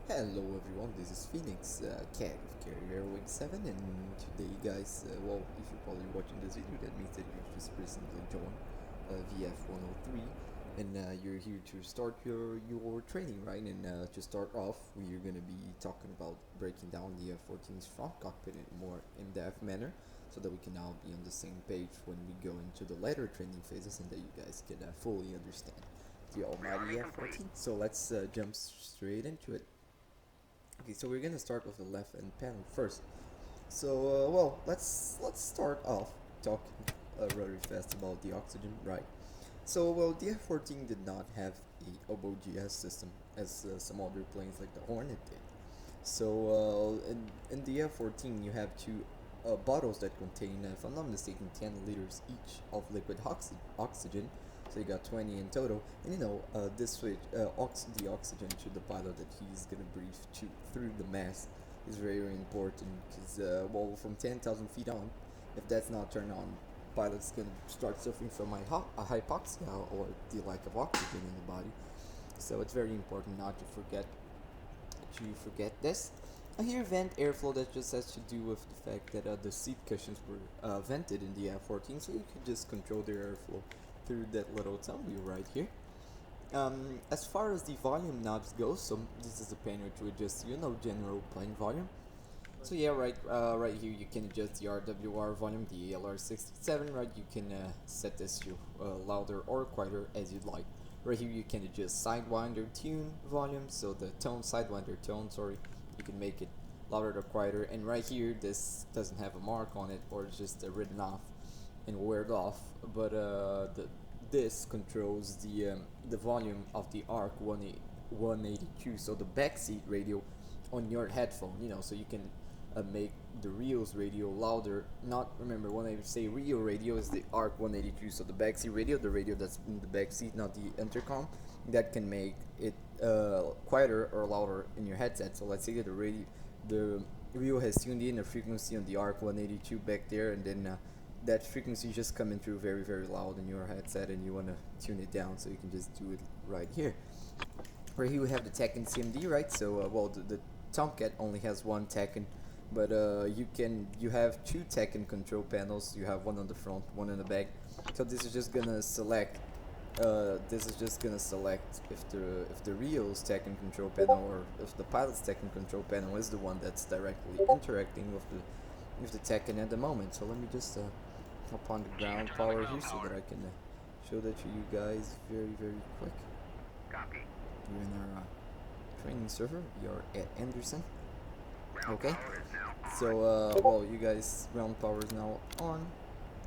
Hello everyone, this is Phoenix, Cat of Carrier Wing 7, and today guys, well, if you're probably watching this video, that means that you've just recently joined VF-103, and you're here to start your training, right? And to start off, we're going to be talking about breaking down the F-14's front cockpit in a more in-depth manner, so that we can now be on the same page when we go into the later training phases, and that you guys can fully understand the almighty F-14. So let's jump straight into it. Okay, so we're gonna start with the left end panel first. So, well, let's start off talking very fast about the oxygen, right? So, well, the F-14 did not have a OBOGS system as some other planes like the Hornet did. So, in the F-14, you have two bottles that contain, if I'm not mistaken, 10 liters each of liquid oxygen. So you got 20 in total, and this switch the oxygen to the pilot that he's gonna breathe through the mask is very, very important because well, from 10,000 feet on, if that's not turned on, pilot's gonna start suffering from hypoxia or the lack of oxygen in the body. So it's very important not to forget this. Here, vent airflow, that just has to do with the fact that the seat cushions were vented in the F-14, so you could just control their airflow through that little thumb wheel right here. As far as the volume knobs go, so this is a panel to adjust, general plane volume. So yeah, right here you can adjust the RWR volume, the ALR67, right? You can set this to louder or quieter as you'd like. Right here you can adjust Sidewinder tune volume, so the Sidewinder tone, sorry, you can make it louder or quieter. And right here, this doesn't have a mark on it, or it's just written off and weared off, but this controls the volume of the ARC 182, so the backseat radio on your headphone, so you can make the Rio's radio louder. Not, remember, when I say Rio radio is the ARC 182, so the backseat radio, the radio that's in the backseat, not the intercom, that can make it quieter or louder in your headset. So let's say that the Rio has tuned in a frequency on the ARC 182 back there, and then that frequency just coming through very, very loud in your headset, and you want to tune it down, so you can just do it right here. Right here we have the Tekken CMD, right? So well, the Tomcat only has one Tekken, but you have two Tekken control panels. You have one on the front, one on the back. So this is just gonna select if the Rio's Tekken control panel, or if the pilot's Tekken control panel is the one that's directly interacting with the Tekken at the moment. So let me just hop on the ground power here so that I can show that to you guys very, very quick. Copy. We're in our training server. We are at Anderson. Okay. So well, you guys, ground power is now on.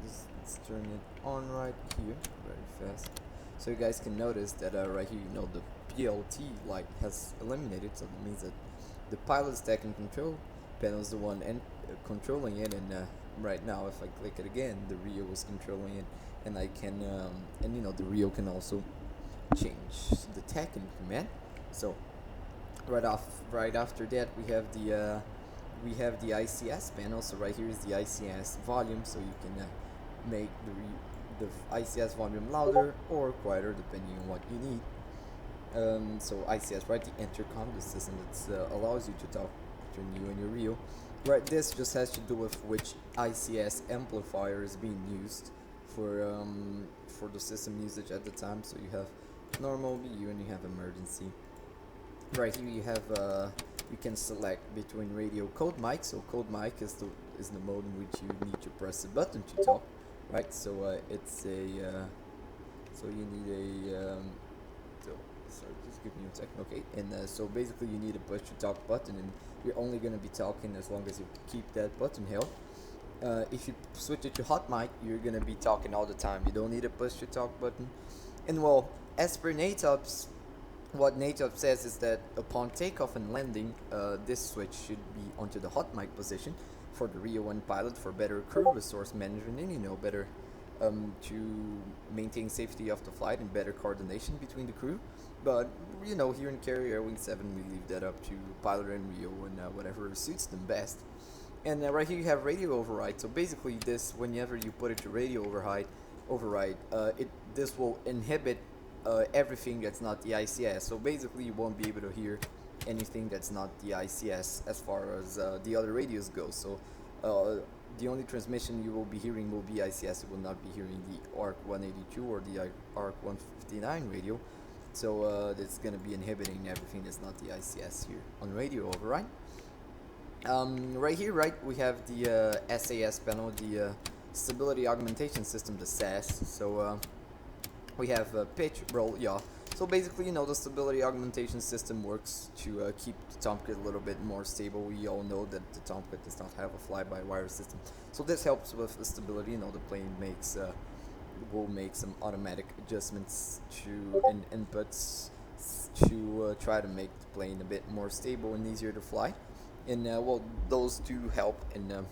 Let's turn it on right here, very fast. So you guys can notice that right here, the PLT light has eliminated. So that means that the pilot's Tekken control panel is the one controlling it, and right now if I click it again, the Rio is controlling it, and I can the Rio can also change the Tekken command. So right after that we have the ICS panel. So right here is the ICS volume, so you can make the ICS volume louder or quieter depending on what you need. So ICS, right, the intercom, the system that allows you to talk between you and your Rio. Right, this just has to do with which ICS amplifier is being used for the system usage at the time. So you have normal BU and you have emergency. Right here you have you can select between radio code mic. So code mic is the mode in which you need to press a button to talk. Right, so it's a so you need a sorry, just give me a second. Okay, and so basically you need a push to talk button, and you're only going to be talking as long as you keep that button held. If you switch it to hot mic, you're going to be talking all the time. You don't need a push to talk button. And well, as per NATOPS, what NATOPS says is that upon takeoff and landing, this switch should be onto the hot mic position for the Rio 1 pilot, for better crew resource management, and better to maintain safety of the flight and better coordination between the crew. But here in Carrier Wing 7, we leave that up to pilot and Rio and whatever suits them best. And right here you have radio override. So basically, this, whenever you put it to radio override, this will inhibit everything that's not the ICS. So basically you won't be able to hear anything that's not the ICS as far as the other radios go. So the only transmission you will be hearing will be ICS. You will not be hearing the ARC 182 or the ARC 159 radio. So that's going to be inhibiting everything that's not the ICS here on radio over, right? Right here, right, we have the SAS panel, the Stability Augmentation System, the SAS. So we have pitch, roll, yaw. So basically, you know, the Stability Augmentation System works to keep the tomcat a little bit more stable. We all know that the tomcat does not have a fly-by-wire system. So this helps with the stability. You know, the plane will make some automatic adjustments to inputs to try to make the plane a bit more stable and easier to fly. And well, those do help, and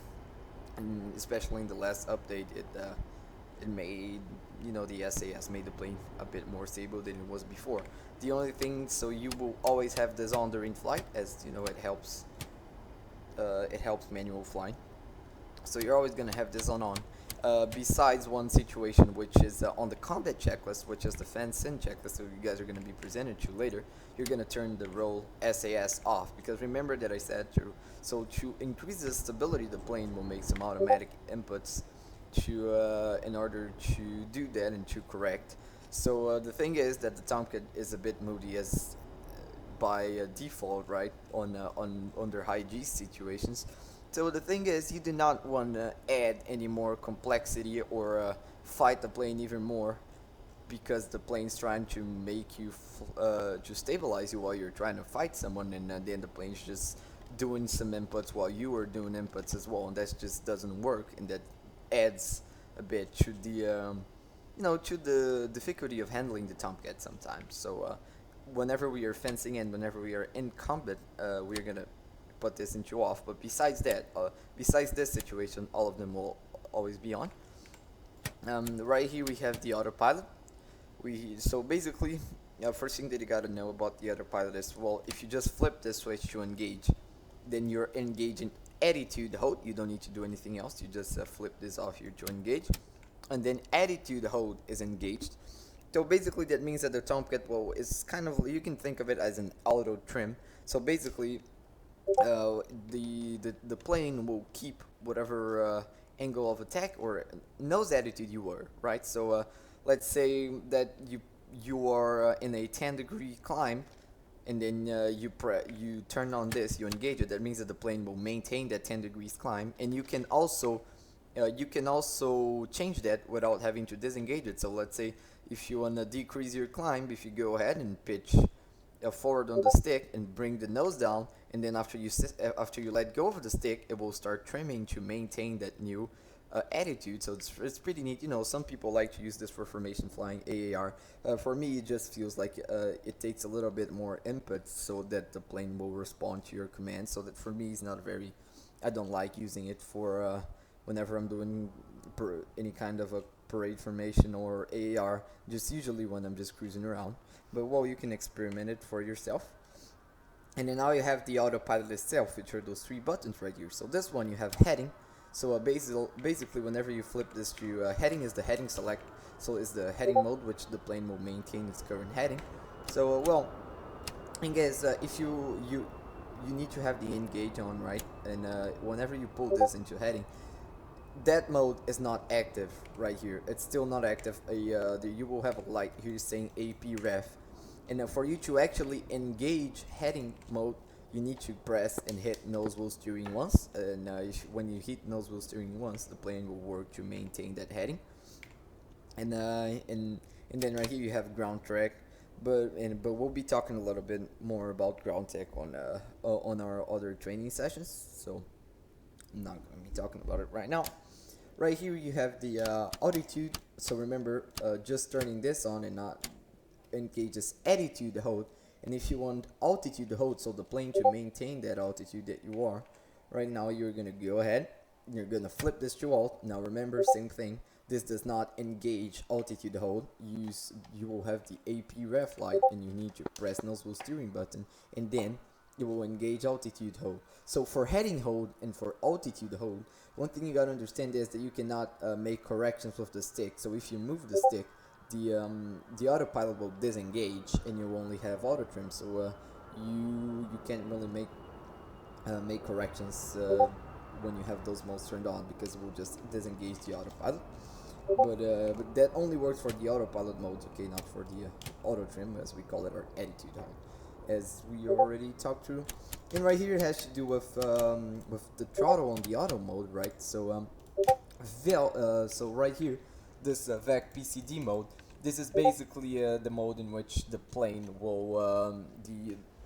especially in the last update, it made, you know, the SAS made the plane a bit more stable than it was before. The only thing, so you will always have this on during flight, as you know, it helps manual flying. So you're always gonna have this on. Besides one situation, which is on the combat checklist, which is the fence-in checklist, so you guys are going to be presented to later, you're going to turn the roll SAS off, because remember that I said to increase the stability, the plane will make some automatic inputs to in order to do that and to correct. So the thing is that the tomcat is a bit moody as by default, right, on under high G situations. So the thing is, you do not want to add any more complexity or fight the plane even more, because the plane's trying to make you to stabilize you while you're trying to fight someone, and then the plane's just doing some inputs while you are doing inputs as well, and that just doesn't work, and that adds a bit to the you know, to the difficulty of handling the tomcat sometimes. So whenever we are fencing and whenever we are in combat, we're gonna put this into off. But besides that, besides this situation, all of them will always be on. Right here we have the autopilot. So basically, first thing that you gotta know about the autopilot is, well, if you just flip this switch to engage, then you're engaging attitude hold. You don't need to do anything else. You just flip this off here to engage, and then attitude hold is engaged. So basically that means that the tomcat, well, is kind of, you can think of it as an auto trim. So basically the plane will keep whatever angle of attack or nose attitude you were, right? So let's say that you are in a 10-degree climb, and then you turn on this, you engage it. That means that the plane will maintain that 10 degrees climb, and you can also change that without having to disengage it. So let's say if you want to decrease your climb, if you go ahead and pitch forward on the stick and bring the nose down, and then after you let go of the stick, it will start trimming to maintain that new attitude. So it's pretty neat. You know, some people like to use this for formation flying, AAR. For me, it just feels like it takes a little bit more input so that the plane will respond to your command. So that for me is not very, I don't like using it for whenever I'm doing any kind of a parade formation or AAR, just usually when I'm just cruising around. But well, you can experiment it for yourself. And then now you have the autopilot itself, which are those three buttons right here. So this one, you have heading. So basically whenever you flip this to heading is the heading select. So it's the heading mode, which the plane will maintain its current heading. So well, I guess if you need to have the engage on, right? And whenever you pull this into heading, that mode is not active right here. It's still not active. You will have a light here saying AP ref. And for you to actually engage heading mode, you need to press and hit nose wheel steering once. And when you hit nose wheel steering once, the plane will work to maintain that heading. And then right here you have ground track. But we'll be talking a little bit more about ground tech on our other training sessions. So I'm not going to be talking about it right now. Right here you have the altitude. So remember, just turning this on and not engages attitude hold. And if you want altitude hold, so the plane to maintain that altitude that you are, right now you're going to go ahead, you're going to flip this to alt. Now remember, same thing, this does not engage altitude hold. You will have the AP ref light, and you need to press nose wheel steering button, and then it will engage altitude hold. So for heading hold and for altitude hold, one thing you got to understand is that you cannot make corrections with the stick. So if you move the stick, the autopilot will disengage and you only have auto trim, so you can't really make corrections when you have those modes turned on, because it will just disengage the autopilot. But that only works for the autopilot modes, okay, not for the auto trim, as we call it, or attitude height, as we already talked through. And right here it has to do with the throttle on the auto mode, right? So so right here, this VAC PCD mode, this is basically the mode in which the plane will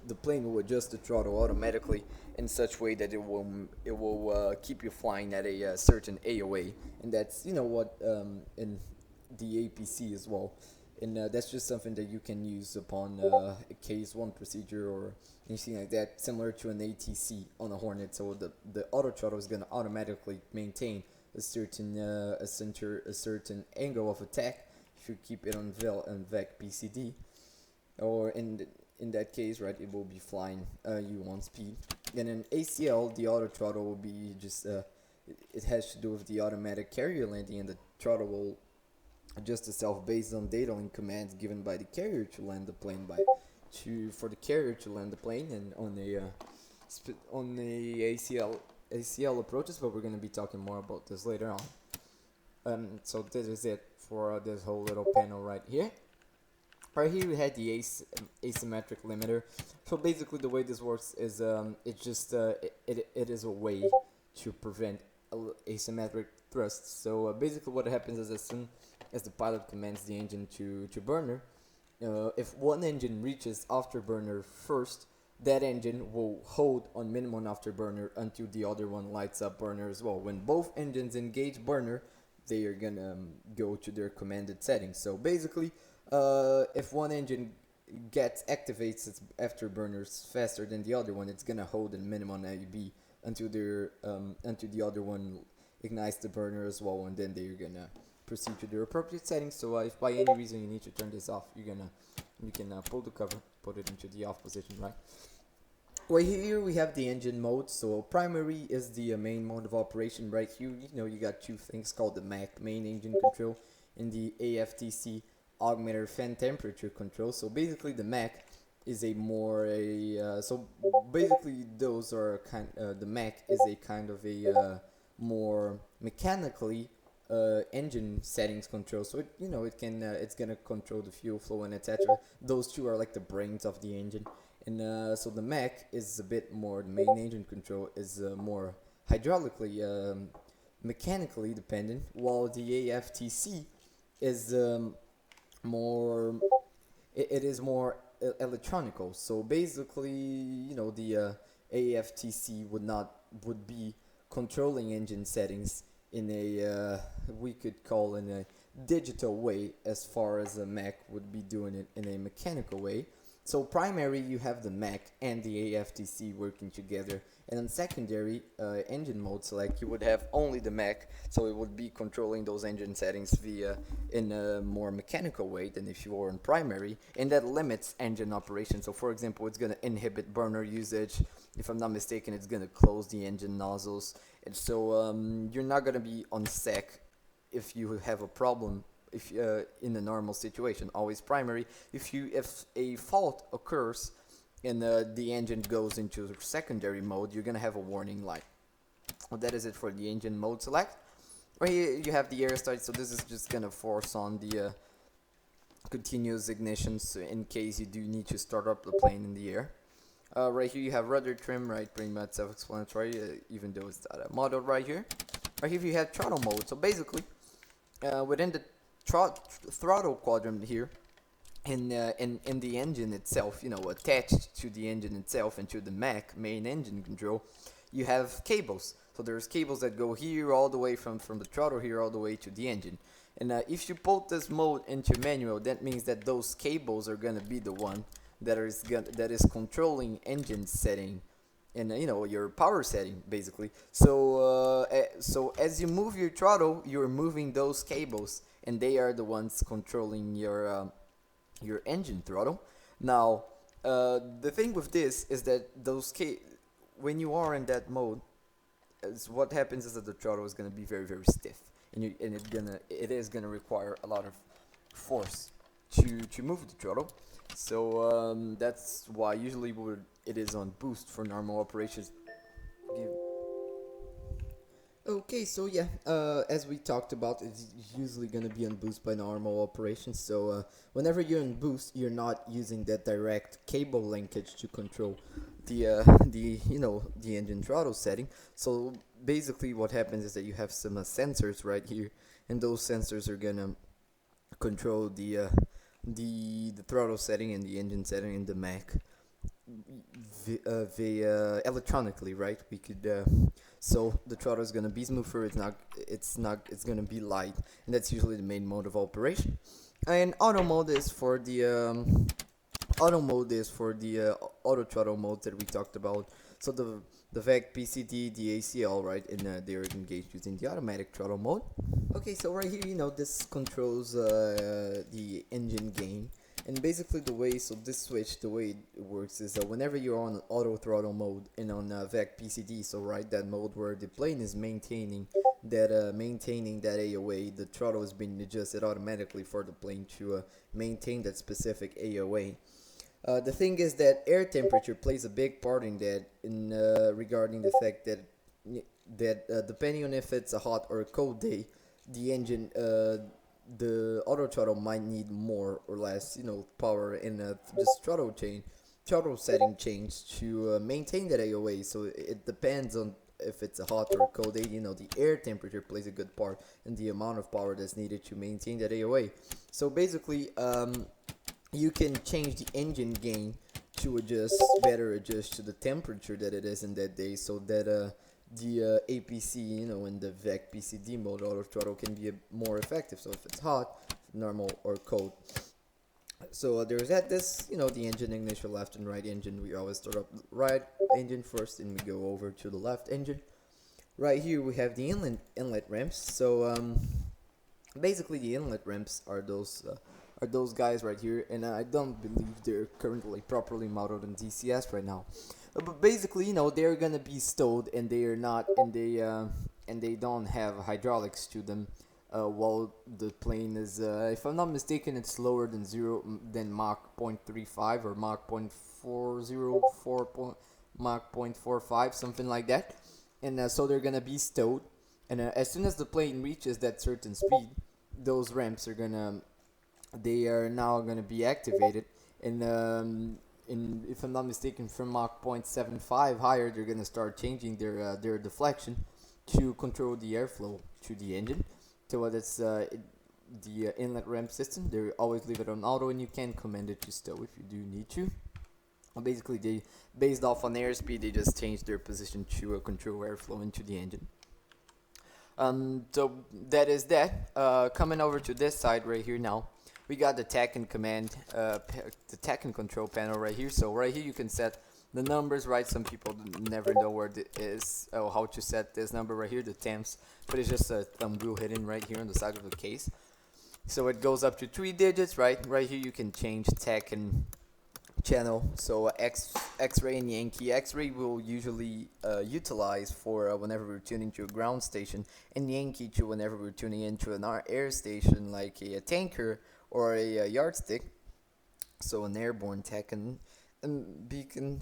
the plane will adjust the throttle automatically in such way that it will keep you flying at a certain AOA, and that's, you know what, in the APC as well, and that's just something that you can use upon a case 1 procedure or anything like that, similar to an ATC on a Hornet. So the auto throttle is going to automatically maintain a certain a certain angle of attack if you keep it on VAC PCD, or in that case, right, it will be flying you on speed. And in ACL, the auto throttle will be just it has to do with the automatic carrier landing, and the throttle will adjust itself based on data link commands given by the carrier to land the plane for the carrier to land the plane, and on the ACL approaches, but we're going to be talking more about this later on. So this is it for this whole little panel right here. Right here we had the asymmetric limiter. So basically the way this works is it is a way to prevent asymmetric thrust. So basically what happens is, as soon as the pilot commands the engine to burner, if one engine reaches afterburner first, that engine will hold on minimum afterburner until the other one lights up burner as well. When both engines engage burner, they are gonna go to their commanded settings. So basically, if one engine activates its afterburners faster than the other one, it's gonna hold in minimum AUB until the other one ignites the burner as well, and then they're gonna proceed to their appropriate settings. So if by any reason you need to turn this off, you can pull the cover, put it into the off position, right? Right here we have the engine mode. So primary is the main mode of operation. Right here, you got two things called the MAC, main engine control, and the AFTC, augmenter fan temperature control. So basically the MAC is so basically those are the MAC is a kind of a more mechanically engine settings control. So it's gonna control the fuel flow and etc. Those two are like the brains of the engine. And so the MAC is a bit more, the main engine control is more hydraulically, mechanically dependent, while the AFTC is more, it is more electronical. So basically, the AFTC would be controlling engine settings in a we could call in a digital way, as far as the MAC would be doing it in a mechanical way. So primary, you have the MAC and the AFTC working together, and on secondary engine mode select, you would have only the MAC, so it would be controlling those engine settings in a more mechanical way than if you were in primary, and that limits engine operation. So for example, it's going to inhibit burner usage. If I'm not mistaken, it's going to close the engine nozzles, and so you're not going to be on sec if you have a problem. If in a normal situation, always primary. If a fault occurs and the engine goes into secondary mode, you're gonna have a warning light. Well, that is it for the engine mode select. Right here you have the air start, so this is just gonna force on the continuous ignitions in case you do need to start up the plane in the air. Right here you have rudder trim, right, pretty much self-explanatory, even though it's not a model right here. Right here you have throttle mode, so basically within the throttle quadrant here, in the engine itself, attached to the engine itself and to the MAC, main engine control, you have cables. So there's cables that go here all the way from the throttle here all the way to the engine. And if you put this mode into manual, that means that those cables are gonna be the one that is controlling engine setting and your power setting basically. So as you move your throttle, you're moving those cables, and they are the ones controlling your engine throttle. Now the thing with this is that when you are in that mode, what happens is that the throttle is going to be very, very stiff, and it is going to require a lot of force to move the throttle. So that's why usually it is on boost for normal operations. Okay, so yeah, as we talked about, it's usually going to be on boost by normal operations. So whenever you're in boost, you're not using that direct cable linkage to control the engine throttle setting. So basically, what happens is that you have some sensors right here, and those sensors are gonna control the throttle setting and the engine setting in the Mac via electronically, right? We could so the throttle is gonna be smoother. It's gonna be light, and that's usually the main mode of operation. And auto mode is for the auto throttle mode that we talked about. So the VEC, PCD, the ACL, right, and they're engaged using the automatic throttle mode. Okay, so right here, this controls the engine gain. And basically this switch, the way it works is that whenever you're on auto throttle mode and on VEC PCD, so right, that mode where the plane is maintaining that AOA, the throttle is being adjusted automatically for the plane to maintain that specific AOA. The thing is that air temperature plays a big part in that, regarding the fact that depending on if it's a hot or a cold day, the engine, the auto throttle might need more or less, power in this throttle setting change to maintain that AOA. So it depends on if it's a hot or a cold day. The air temperature plays a good part in the amount of power that's needed to maintain that AOA. So basically, you can change the engine gain to better adjust to the temperature that it is in that day, so that the APC, in the VEC PCD mode, auto throttle can be more effective. So if it's hot, normal, or cold. So there's the engine ignition, left and right engine. We always start up right engine first, and we go over to the left engine. Right here we have the inlet ramps. So basically the inlet ramps are those guys right here, and I don't believe they're currently properly modeled in DCS right now. But basically, they're gonna be stowed, and they are not, and they don't have hydraulics to them. While the plane is, if I'm not mistaken, it's lower than Mach 0.35 or Mach 0.404, Mach 0.45, something like that. And so they're gonna be stowed, and as soon as the plane reaches that certain speed, those ramps they are now gonna be activated, and if I'm not mistaken, from Mach 0.75 higher, they're gonna start changing their deflection to control the airflow to the engine. So that's the inlet ramp system. They always leave it on auto, and you can command it to stow if you do need to. Basically, based off on airspeed, they just change their position to control airflow into the engine. So that is that. Coming over to this side right here now, we got the TAC and command, the TAC and control panel right here. So right here you can set the numbers, right? Some people never know where it is, or how to set this number right here, the temps, but it's just a thumb rule hidden right here on the side of the case. So it goes up to 3 digits, right? Right here you can change TAC and channel. So X-ray and Yankee. X-ray will usually utilize for whenever we're tuning to a ground station, and Yankee to whenever we're tuning into an air station like a tanker or a yardstick. So an airborne TAC and beacon.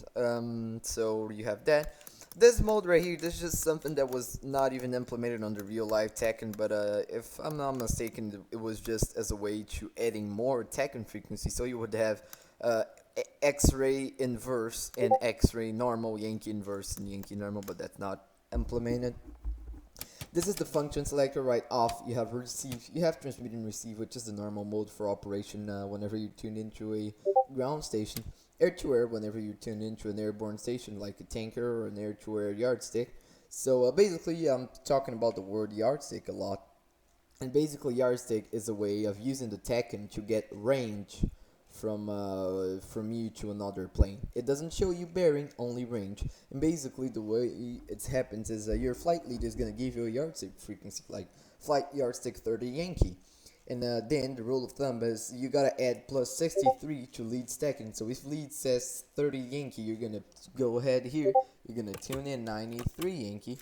So you have that. This mode right here, this is just something that was not even implemented on the real life Tekken, but if I'm not mistaken, it was just as a way to adding more Tekken frequency. So you would have X-ray inverse and X-ray normal, Yankee inverse and Yankee normal, but that's not implemented. This is the function selector. Right off, you have receive, you have transmit and receive, which is the normal mode for operation whenever you tune into a ground station. Air to air whenever you tune into an airborne station like a tanker or an air to air yardstick. So basically, I'm talking about the word yardstick a lot. And basically, yardstick is a way of using the Tekken to get range from you to another plane. It doesn't show you bearing, only range. And basically, the way it happens is your flight leader is gonna give you a yardstick frequency, like flight yardstick 30 Yankee. And then the rule of thumb is you gotta add plus 63 to lead stacking. So if lead says 30 Yankee, you're gonna go ahead here. You're gonna tune in 93 Yankee.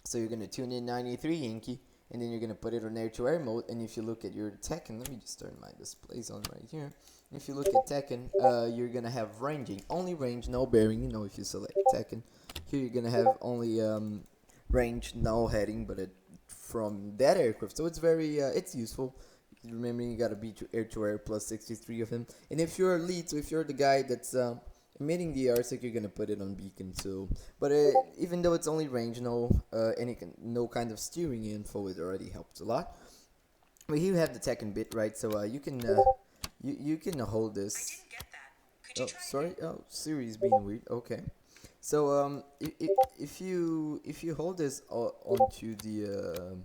So you're gonna tune in 93 Yankee, and then you're gonna put it on air-to-air mode. And if you look at your Tekken, let me just turn my displays on right here. If you look at Tekken, you're gonna have ranging, only range, no bearing. You know, if you select Tekken, here you're gonna have only range, no heading, but from that aircraft. So it's very it's useful. Remember, you gotta be air-to-air plus 63 of him. And if you're a lead, so if you're the guy that's emitting the RSIC, you're gonna put it on beacon. So, but even though it's only range, no kind of steering info, it already helps a lot. But here you have the Tekken bit, right? So you can you can hold this. Oh, sorry. Oh, Siri is being weird. Okay. So if you hold this onto the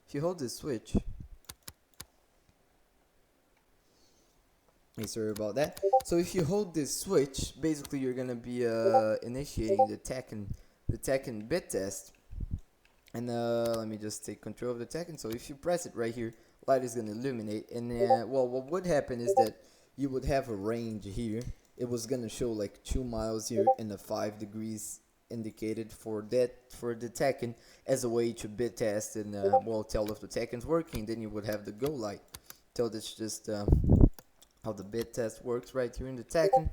if you hold this switch. Sorry about that. So if you hold this switch, basically you're gonna be initiating the Tekken bit test. And let me just take control of the Tekken. So if you press it right here, light is gonna illuminate. And well, what would happen is that you would have a range here. It was gonna show like 2 miles here and a 5 degrees indicated for the Tekken as a way to bit test and well, tell if the Tekken's working. Then you would have the go light. So that's just how the bit test works right here in the Tekken.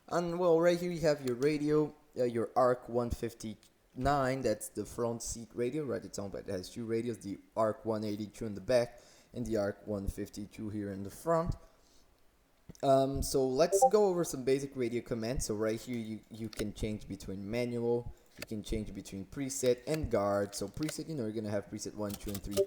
And well, right here you have your radio, your ARC 159, that's the front seat radio, right? It's on, but it has 2 radios, the ARC 182 in the back and the ARC 152 here in the front. So let's go over some basic radio commands. So right here you can change between manual, you can change between preset and guard. So preset, you know, you're gonna have preset 1, 2, and 3,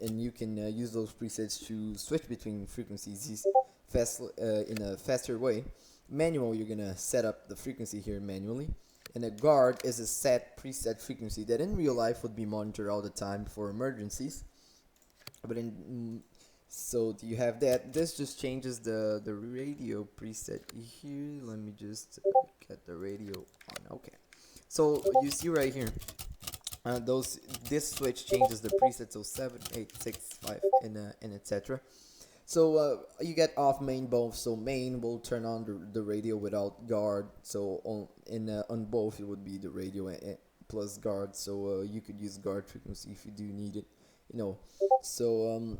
and you can use those presets to switch between frequencies in a faster way. Manual, you're gonna set up the frequency here manually, and a guard is a set preset frequency that in real life would be monitored all the time for emergencies. But so you have that. This just changes the radio preset here. Let me just get the radio on. Okay. So you see right here, this switch changes the preset, so 7, 8, 6, 5, and etc. So you get off main both. So main will turn on the radio without guard. So on both it would be the radio plus guard. So you could use guard frequency if you do need it. You know. So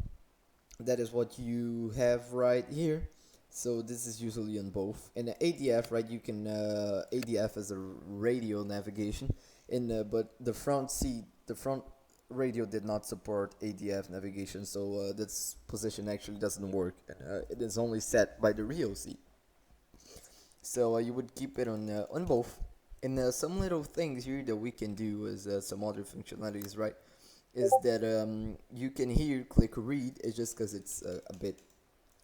that is what you have right here. So this is usually on both. And the ADF, right? You can ADF as a radio navigation, but the front radio did not support ADF navigation, so this position actually doesn't work. It is only set by the real seat. So you would keep it on both. And some little things here that we can do is some other functionalities, right? Is that you can here click read. It's just because it's a bit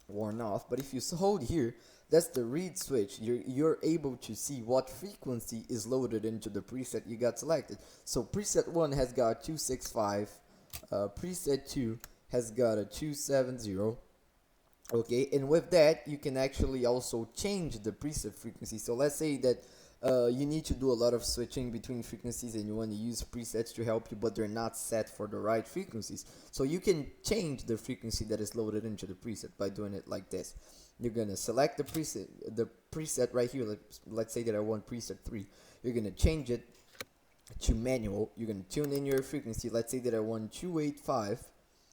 worn off, but if you hold here, that's the read switch. You're able to see what frequency is loaded into the preset you got selected. So preset 1 has got 265, preset 2 has got a 270. Okay, and with that you can actually also change the preset frequency. So let's say that you need to do a lot of switching between frequencies and you want to use presets to help you, but they're not set for the right frequencies. So you can change the frequency that is loaded into the preset by doing it like this. You're going to select the preset right here. Let's say that I want preset 3. You're going to change it to manual. You're going to tune in your frequency. Let's say that I want 285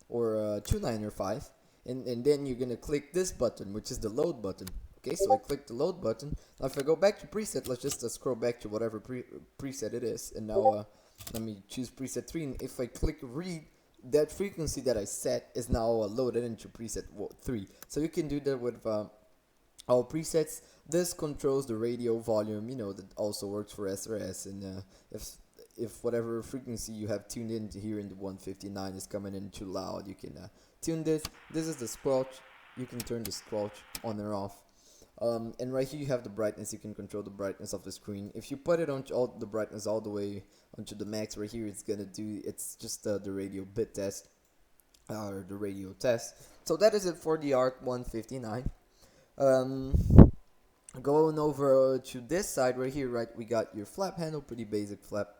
or 295. And then you're going to click this button, which is the load button. Okay, so I click the load button. Now if I go back to preset, let's just scroll back to whatever preset it is. And now let me choose preset 3. And if I click read, that frequency that I set is now loaded into preset 3. So you can do that with all presets. This controls the radio volume, you know, that also works for SRS. And if whatever frequency you have tuned into here in the 159 is coming in too loud, you can tune this. This is the squelch. You can turn the squelch on or off. And right here you have the brightness. You can control the brightness of the screen. If you put it on the brightness all the way onto the max right here, it's just the radio bit test or the radio test. So that is it for the ARC 159. Going over to this side right here, right, we got your flap handle, pretty basic flap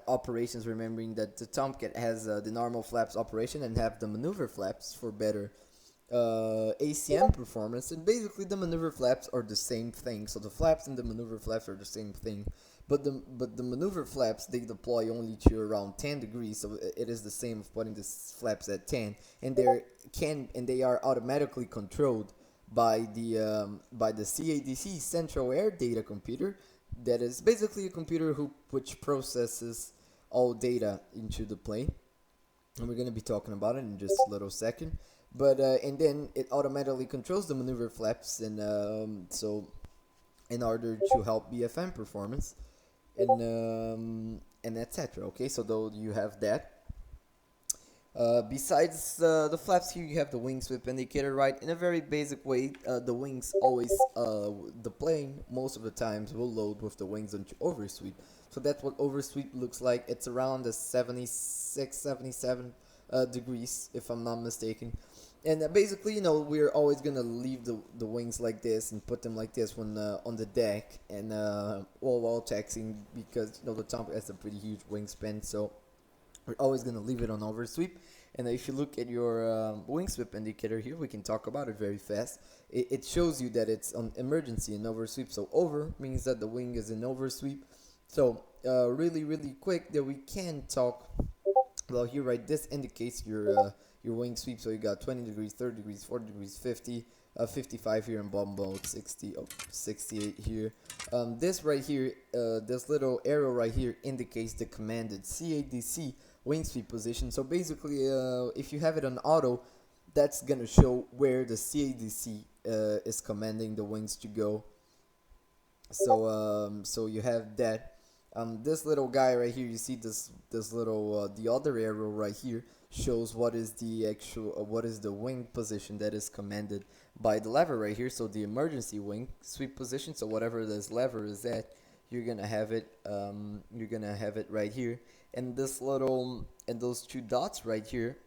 operations, remembering that the Tomcat has the normal flaps operation and have the maneuver flaps for better ACM performance, and basically the maneuver flaps are the same thing. So the flaps and the maneuver flaps are the same thing, but the maneuver flaps, they deploy only to around 10 degrees. So it is the same of putting the flaps at 10, and they are automatically controlled by the CADC Central Air Data Computer. That is basically a computer which processes all data into the plane, and we're going to be talking about it in just a little second. But and then it automatically controls the maneuver flaps, and so in order to help BFM performance, and etc. Okay, so though you have that. Besides the flaps here, you have the wing sweep indicator, right? In a very basic way, the wings always, the plane most of the times will load with the wings onto oversweep. So that's what oversweep looks like. It's around the 76, 77 degrees, if I'm not mistaken. And basically, we're always gonna leave the wings like this and put them like this when on the deck, and while taxiing, because the Tom has a pretty huge wingspan, so we're always going to leave it on oversweep. And if you look at your wing sweep indicator here, we can talk about it very fast. It shows you that it's on emergency and oversweep. So over means that the wing is in oversweep. So really, really quick that we can talk. Well, here, right, this indicates your wing sweep. So you got 20 degrees, 30 degrees, 40 degrees, 50, 55 here in bomb mode, 60, 68 here. This right here, this little arrow right here indicates the commanded CADC wing sweep position. So basically, if you have it on auto, that's gonna show where the CADC is commanding the wings to go. So so you have that. This little guy right here, you see this little the other arrow right here shows what is the actual what is the wing position that is commanded by the lever right here. So the emergency wing sweep position. So whatever this lever is at, you're gonna have it right here. And this little and those two dots right here,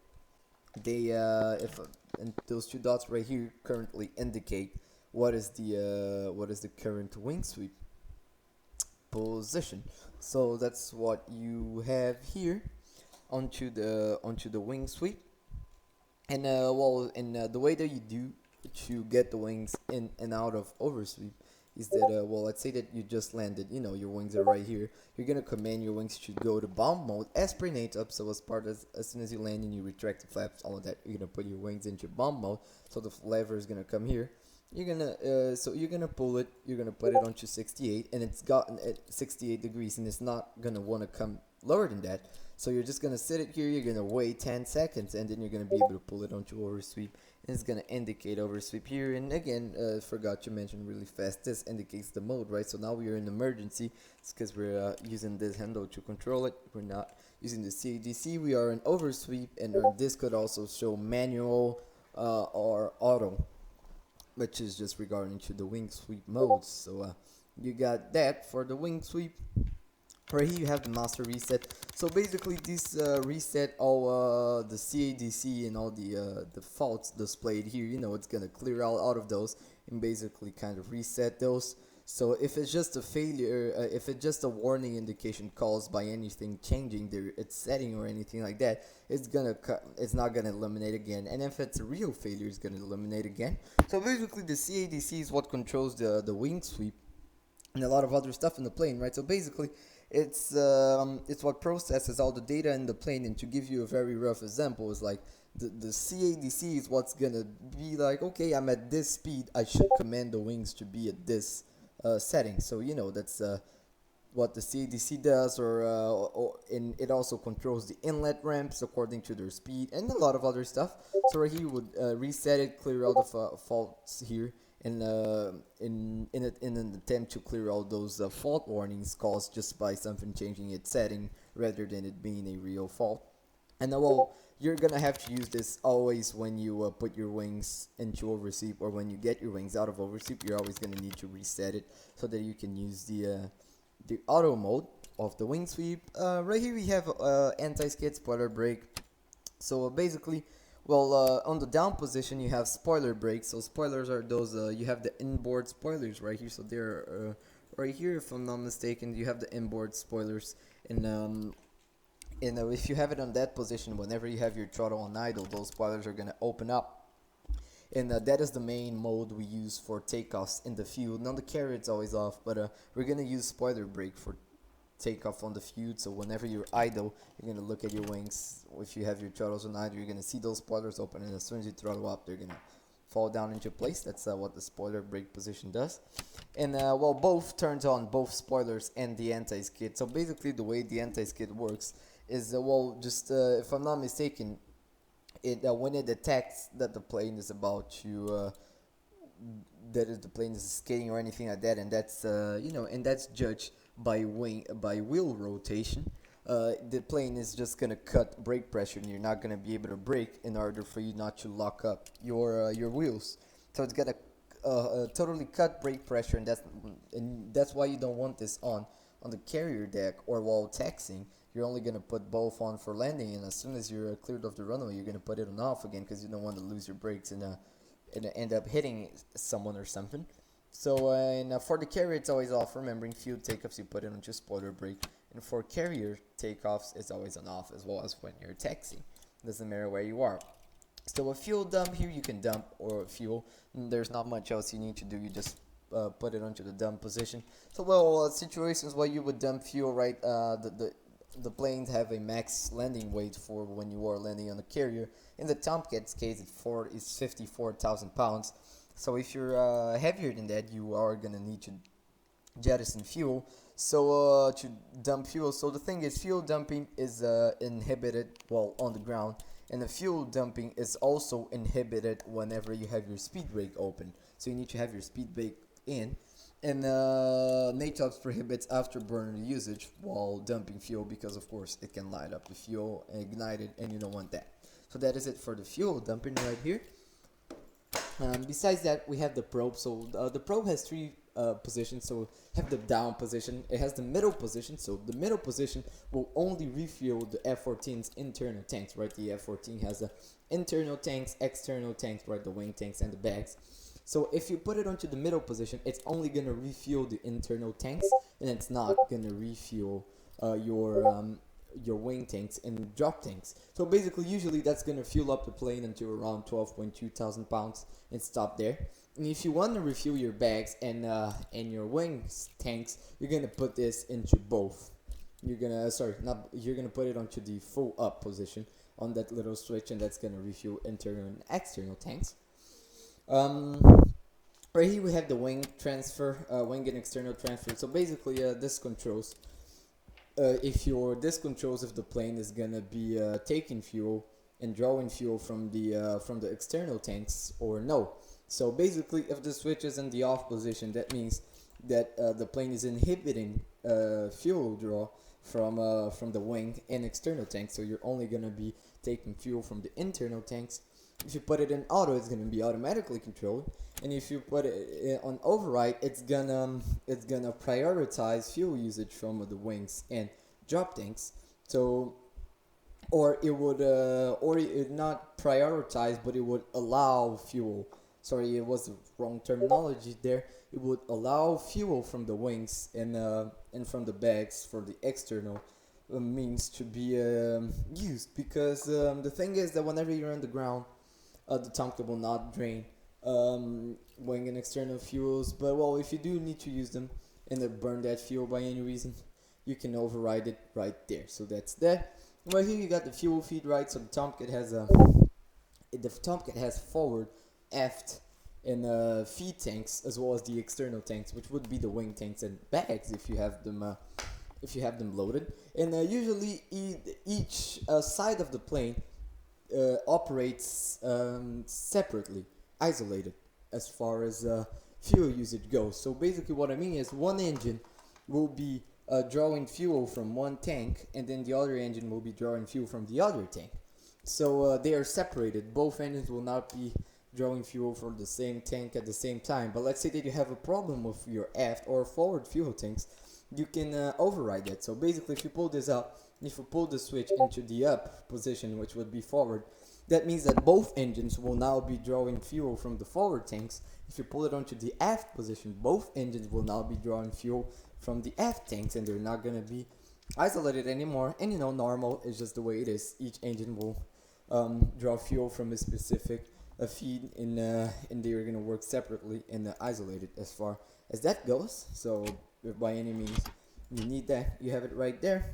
they and those two dots right here currently indicate what is the current wing sweep position. So that's what you have here onto the wing sweep. And the way that you do to get the wings in and out of oversweep is that let's say that you just landed, your wings are right here. You're gonna command your wings to go to bomb mode as per NATOP. So as soon as you land and you retract the flaps, all of that, you're gonna put your wings into bomb mode. So the lever is gonna come here. You're gonna pull it. You're gonna put it onto 68, and it's gotten at 68 degrees, and it's not gonna wanna come lower than that. So you're just gonna sit it here. You're gonna wait 10 seconds, and then you're gonna be able to pull it onto oversweep. And it's gonna indicate oversweep here. And again, forgot to mention really fast. This indicates the mode, right? So now we are in emergency. It's because we're using this handle to control it. We're not using the CADC. We are in oversweep, and this could also show manual or auto, which is just regarding to the wing sweep modes. So you got that for the wing sweep. Right here you have the master reset. So basically this reset all the CADC and all the faults displayed here. It's gonna clear out of those and basically kind of reset those. So if it's just a failure, if it's just a warning indication caused by anything changing its setting or anything like that, it's not gonna eliminate again. And if it's a real failure, it's gonna eliminate again. So basically the CADC is what controls the wing sweep and a lot of other stuff in the plane, right? So basically it's what processes all the data in the plane. And to give you a very rough example, is like the CADC is what's gonna be like, okay, I'm at this speed, I should command the wings to be at this setting. So that's what the CADC does, and it also controls the inlet ramps according to their speed and a lot of other stuff. So right here you would reset it, clear all the faults here, and in an attempt to clear all those fault warnings caused just by something changing its setting rather than it being a real fault. And you're gonna have to use this always when you put your wings into oversweep, or when you get your wings out of oversweep. You're always gonna need to reset it so that you can use the auto mode of the wing sweep. Right here we have anti-skid, spoiler brake. So basically, on the down position you have spoiler brakes. So spoilers are those you have the inboard spoilers right here. So they're right here, if I'm not mistaken. You have the inboard spoilers, and if you have it on that position, whenever you have your throttle on idle, those spoilers are gonna open up, and that is the main mode we use for takeoffs in the field. Now the carrier it's always off, but we're gonna use spoiler brake for takeoff on the field. So whenever you're idle, you're gonna look at your wings. If you have your throttles on idle, you're gonna see those spoilers open, and as soon as you throttle up, they're gonna fall down into place. That's what the spoiler brake position does. And well, both turns on both spoilers and the anti-skid. So basically the way the anti-skid works is well, just if I'm not mistaken, it when it detects that the plane is about to the plane is skidding or anything like that, and that's and that's judged by wheel rotation. The plane is just gonna cut brake pressure, and you're not gonna be able to brake in order for you not to lock up your wheels. So it's gonna totally cut brake pressure, and that's why you don't want this on the carrier deck or while taxiing. You're only gonna put both on for landing, and as soon as you're cleared off the runway, you're gonna put it on off again because you don't want to lose your brakes and end up hitting someone or something. So for the carrier it's always off. Remembering field takeoffs you put it on just spoiler brake, and for carrier takeoffs it's always on off as well as when you're taxiing. Doesn't matter where you are. So a fuel dump here, you can dump or fuel. There's not much else you need to do. You just put it onto the dump position. So well, situations where you would dump fuel, right? The planes have a max landing weight for when you are landing on a carrier. In the Tomcat's case, it's 54,000 pounds. So if you're heavier than that, you are gonna need to jettison fuel. So to dump fuel. So the thing is, fuel dumping is inhibited while on the ground, and the fuel dumping is also inhibited whenever you have your speed brake open. So you need to have your speed brake in. And NATOPS prohibits afterburner usage while dumping fuel because, of course, it can light up the fuel and ignite it, and you don't want that. So that is it for the fuel dumping right here. Besides that, we have the probe. So the probe has three positions. So have the down position. It has the middle position. So the middle position will only refuel the F-14's internal tanks, right? The F-14 has the internal tanks, external tanks, right? The wing tanks and the bags. So if you put it onto the middle position, it's only going to refuel the internal tanks, and it's not going to refuel your wing tanks and drop tanks. So basically, usually that's going to fuel up the plane until around 12.2 thousand pounds and stop there. And if you want to refuel your bags and your wing tanks, you're going to put this into both. You're gonna put it onto the full up position on that little switch, and that's going to refuel internal and external tanks. Right here we have the wing transfer, wing and external transfer. So basically, this controls if the plane is gonna be taking fuel and drawing fuel from the external tanks or no. So basically, if the switch is in the off position, that means that the plane is inhibiting fuel draw from the wing and external tanks. So you're only gonna be taking fuel from the internal tanks. If you put it in auto, it's gonna be automatically controlled, and if you put it on override, it's gonna prioritize fuel usage from the wings and drop tanks. So, or it not prioritize, but it would allow fuel. Sorry, it was the wrong terminology there. It would allow fuel from the wings and from the bags for the external means to be used, because the thing is that whenever you're on the ground, the Tomcat will not drain wing and external fuels, but well, if you do need to use them and burn that fuel by any reason, you can override it right there. So that's that. Right here you got the fuel feed, right? So the Tomcat has forward, aft, and feed tanks, as well as the external tanks, which would be the wing tanks and bags if you have them loaded. And usually each side of the plane operates separately, isolated as far as fuel usage goes. So basically what I mean is one engine will be drawing fuel from one tank, and then the other engine will be drawing fuel from the other tank. So they are separated. Both engines will not be drawing fuel from the same tank at the same time. But let's say that you have a problem with your aft or forward fuel tanks, you can override that. So basically, if you pull this up, if you pull the switch into the up position, which would be forward, that means that both engines will now be drawing fuel from the forward tanks. If you pull it onto the aft position, both engines will now be drawing fuel from the aft tanks, and they're not going to be isolated anymore. And normal is just the way it is. Each engine will draw fuel from a specific feed and they are gonna work separately and isolated as far as that goes. So if by any means you need that, you have it right there.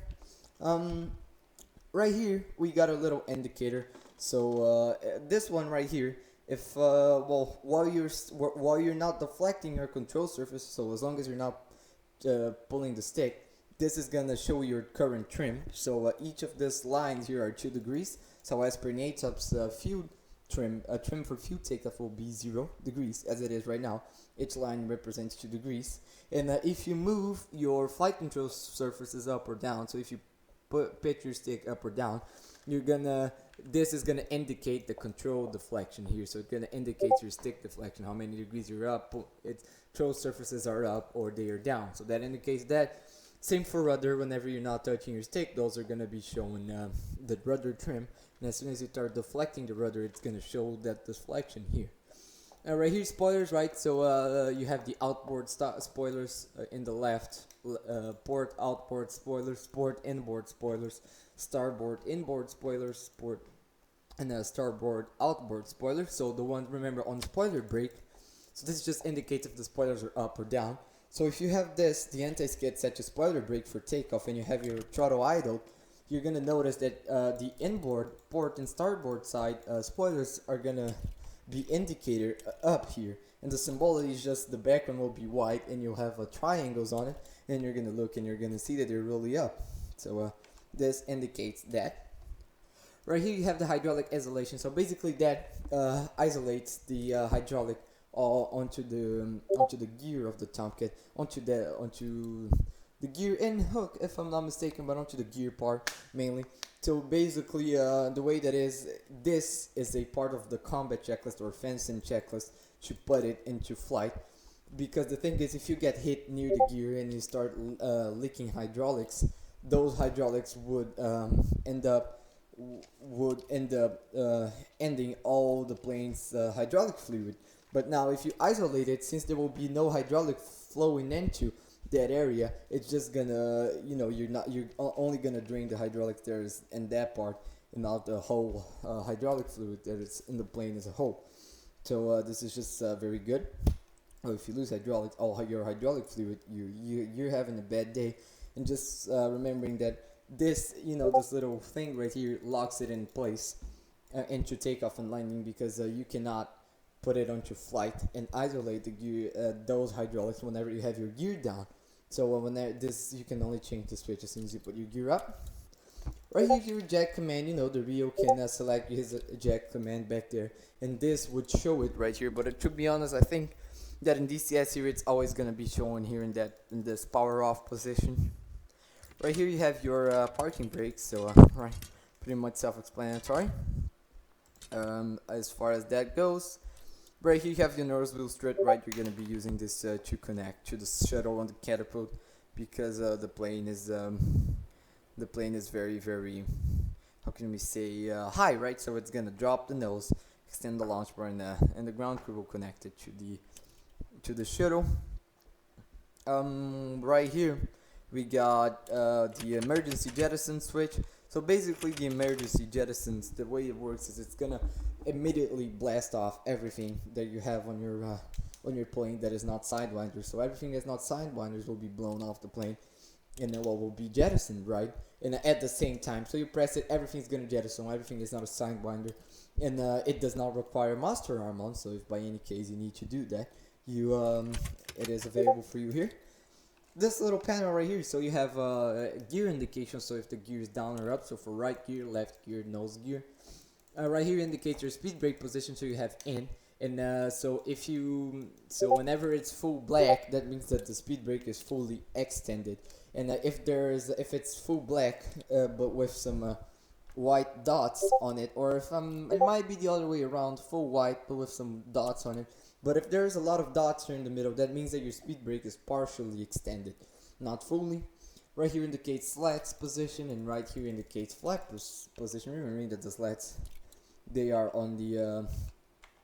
Right here we got a little indicator. So this one right here, if well, while you're not deflecting your control surface, so as long as you're not pulling the stick, this is gonna show your current trim. So each of these lines here are 2 degrees. So as per NATEUP's fuel trim, trim for fuel takeoff will be 0 degrees as it is right now. Each line represents 2 degrees. And if you move your flight control surfaces up or down, so if you pitch your stick up or down, this is gonna indicate the control deflection here. So it's gonna indicate your stick deflection, how many degrees you're up, its control surfaces are up or they are down. So that indicates that. Same for rudder. Whenever you're not touching your stick, those are gonna be showing the rudder trim. And as soon as you start deflecting the rudder, it's gonna show that deflection here. Right here, spoilers, right? So you have the outboard spoilers in the left, port outboard spoilers, port inboard spoilers, starboard inboard spoilers, port and starboard outboard spoilers. So the one, remember, on spoiler brake, so this just indicates if the spoilers are up or down. So if you have this, the anti-skid set to spoiler brake for takeoff, and you have your throttle idle, you're gonna notice that the inboard, port and starboard side spoilers are gonna be indicator up here, and the symbology is just the background will be white and you'll have triangles on it, and you're gonna look and you're gonna see that they're really up. So this indicates that. Right here you have the hydraulic isolation. So basically that isolates the hydraulic all onto the gear of the Tomcat, onto the gear and hook, if I'm not mistaken, but onto the gear part mainly. So basically, the way that is, this is a part of the combat checklist or fencing checklist to put it into flight. Because the thing is, if you get hit near the gear and you start leaking hydraulics, those hydraulics would end up ending all the plane's hydraulic fluid. But now if you isolate it, since there will be no hydraulic flowing into that area, it's just gonna, you're only gonna drain the hydraulics there is in that part and not the whole hydraulic fluid that is in the plane as a whole. So this is just very good. If you lose hydraulics, all your hydraulic fluid, you're having a bad day. And just remembering that this, this little thing right here locks it in place into takeoff and landing, because you cannot put it onto flight and isolate the gear, those hydraulics whenever you have your gear down. So you can only change the switch as soon as you put your gear up. Right here, your eject command, the Rio can select his eject command back there, and this would show it right here. But to be honest, I think that in DCS here it's always gonna be showing here in this power off position. Right here you have your parking brakes, so right, pretty much self-explanatory. As far as that goes. Right here you have your nose wheel strut, right? You're gonna be using this to connect to the shuttle on the catapult, because the plane is very, very, how can we say, high, right? So it's gonna drop the nose, extend the launch bar, and the ground crew will connect it to the shuttle. Right here we got the emergency jettison switch. So basically the emergency jettisons, the way it works is it's gonna immediately blast off everything that you have on your plane that is not sidewinders. So everything that's not sidewinders will be blown off the plane, and then what will be jettisoned, right? And at the same time, so you press it, everything's gonna jettison. Everything is not a sidewinder, and it does not require master arm on. So if by any case you need to do that, it is available for you here. This little panel right here, so you have gear indication, so if the gear is down or up, so for right gear, left gear, nose gear. Right here indicates your speed brake position, so you have in, and so whenever it's full black, that means that the speed brake is fully extended. And if it's full black but with some white dots on it, or if it might be the other way around, full white but with some dots on it. But if there's a lot of dots here in the middle, that means that your speed brake is partially extended, not fully. Right here indicates slats position, and right here indicates flap position. Remembering that the slats, they are on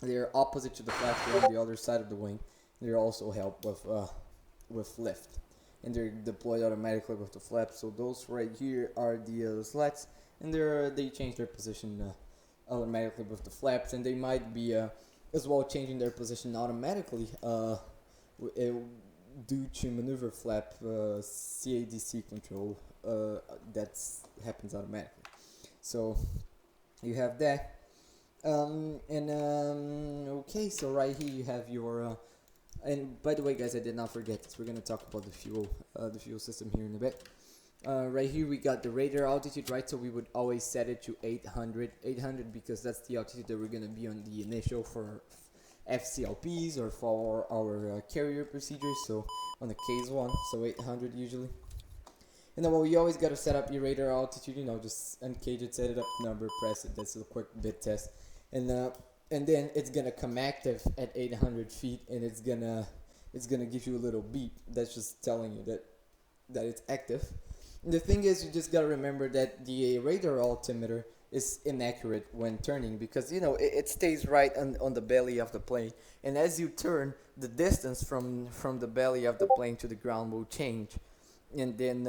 they are opposite to the flaps. They're on the other side of the wing. They also help with lift, and they're deployed automatically with the flaps. So those right here are the slats, and they change their position automatically with the flaps, and they might be as well changing their position automatically due to maneuver flap CADC control that happens automatically. So you have that. Okay, so right here you have your and by the way, guys, I did not forget this. We're gonna talk about the fuel system here in a bit. Right here we got the radar altitude, right? So we would always set it to 800 because that's the altitude that we're gonna be on the initial for FCLPs or for our carrier procedures. So on the case one, so 800 usually. And then we always gotta set up your radar altitude. You know, just uncage it, set it up, number, press it. That's a quick bit test, and then it's gonna come active at 800 feet, and it's gonna give you a little beep. That's just telling you that it's active. And the thing is, you just gotta remember that the radar altimeter is inaccurate when turning, because you know it stays right on the belly of the plane, and as you turn, the distance from the belly of the plane to the ground will change, and then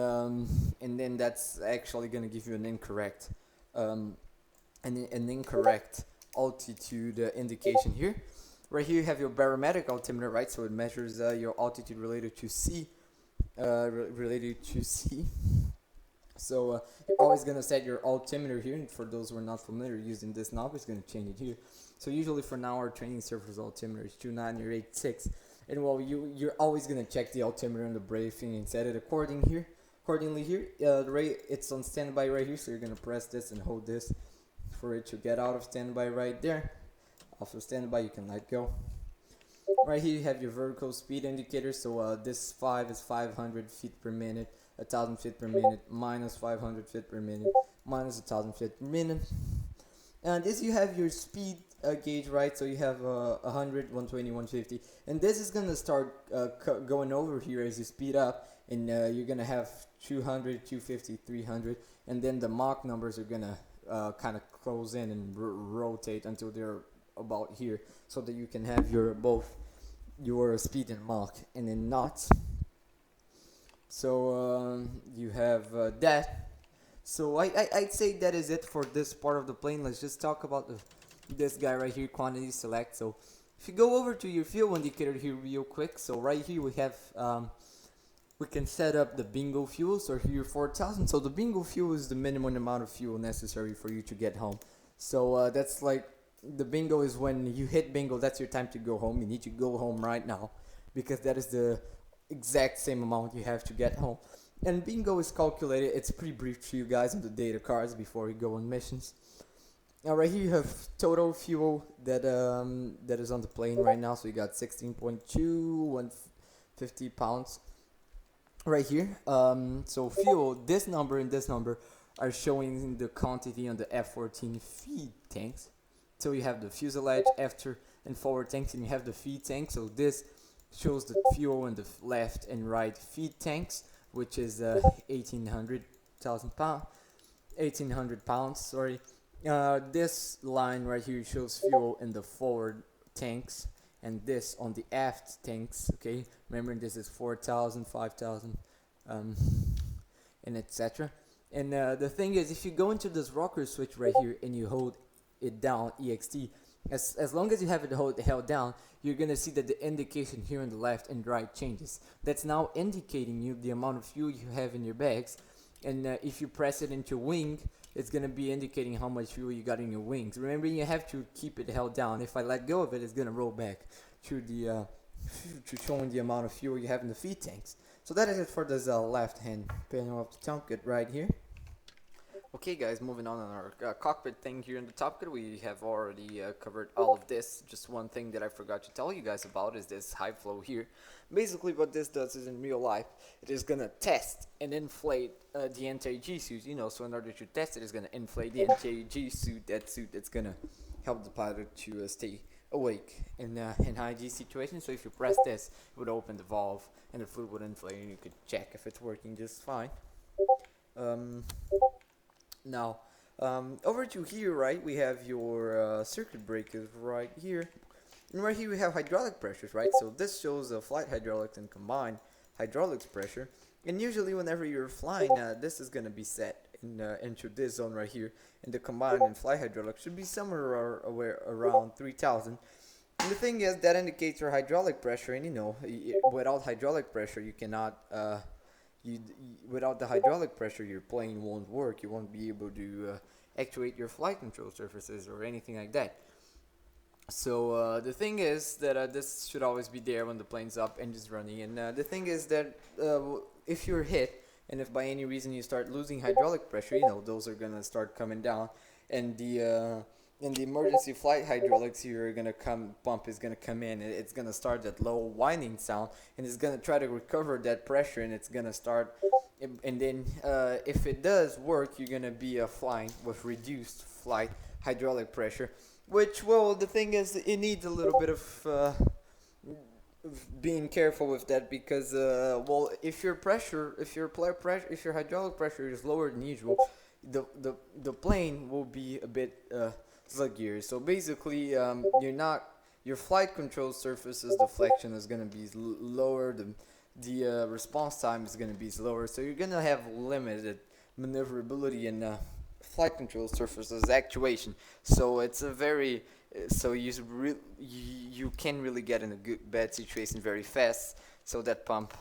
that's actually gonna give you an incorrect altitude indication here. Right here you have your barometric altimeter, right? So it measures your altitude related to C. So you're always gonna set your altimeter here, and for those who are not familiar using this knob, it's gonna change it here. So usually for now our training surface altimeter is 29886, and well you're always gonna check the altimeter on the briefing and set it accordingly here. The rate, it's on standby right here, so you're gonna press this and hold this for it to get out of standby right there. Off of standby, you can let go. Right here you have your vertical speed indicator. So this 5 is 500 feet per minute, 1,000 feet per minute, minus 500 feet per minute, minus 1,000 feet per minute. And this you have your speed gauge, right? So you have 100, 120, 150, and this is gonna start going over here as you speed up, and you're gonna have 200, 250, 300, and then the Mach numbers are gonna kind of close in and rotate until they're about here, so that you can have both your speed and Mach, and then knots. So you have that. So I'd say that is it for this part of the plane. Let's just talk about this guy right here, quantity select. So if you go over to your fuel indicator here real quick, so right here we have we can set up the bingo fuel. So here 4,000. So the bingo fuel is the minimum amount of fuel necessary for you to get home. So that's like, the bingo is when you hit bingo, that's your time to go home. You need to go home right now, because that is the exact same amount you have to get home. And bingo is calculated, it's pretty brief to you guys on the data cards before you go on missions. Now right here you have total fuel that is on the plane right now. So you got 16.2, 150 pounds right here. So fuel, this number and this number are showing the quantity on the F14 feed tanks. So you have the fuselage, after and forward tanks, and you have the feed tank. So this shows the fuel in the left and right feed tanks, which is 1,800 pounds. Sorry. This line right here shows fuel in the forward tanks, and this on the aft tanks. Okay, remember this is 4,000, 5,000, and etc. And the thing is, if you go into this rocker switch right here and you hold it down, EXT, as long as you have it held down, you're gonna see that the indication here on the left and right changes. That's now indicating you the amount of fuel you have in your bags, and if you press it into wing, it's gonna be indicating how much fuel you got in your wings. Remember, you have to keep it held down. If I let go of it, it's gonna roll back to the to showing the amount of fuel you have in the feed tanks. So that is it for this left hand panel of the top kit right here. Okay guys, moving on our cockpit thing here in the top kit, we have already covered all of this. Just one thing that I forgot to tell you guys about is this high flow here. Basically what this does is, in real life, it is gonna test and inflate the anti-G suit, you know. So in order to test it, it's gonna inflate the anti-G suit, that suit that's gonna help the pilot to stay awake in high G situations. So if you press this, it would open the valve and the fluid would inflate, and you could check if it's working just fine. Now, over to here, right, we have your circuit breakers right here. And right here we have hydraulic pressures, right? So this shows flight hydraulics and combined hydraulics pressure. And usually whenever you're flying, this is going to be set into this zone right here, and the combined and fly hydraulic should be somewhere around 3,000. And the thing is that indicates your hydraulic pressure, and without hydraulic pressure you cannot without the hydraulic pressure your plane won't work. You won't be able to actuate your flight control surfaces or anything like that. So the thing is that this should always be there when the plane's up and is running. And the thing is that if you're hit, and if by any reason you start losing hydraulic pressure, those are gonna start coming down, and the emergency flight hydraulics here are gonna pump is gonna come in. It's gonna start that low whining sound, and it's gonna try to recover that pressure, and it's gonna start. And then if it does work, you're gonna be flying with reduced flight hydraulic pressure. Which, well, the thing is, it needs a little bit of being careful with that, because well, if your hydraulic pressure is lower than usual, the plane will be a bit sluggier. So basically, your flight control surface's deflection is gonna be lower. The response time is gonna be slower. So you're gonna have limited maneuverability and flight control surfaces actuation. So it's a very you can really get in a bad situation very fast. So that pump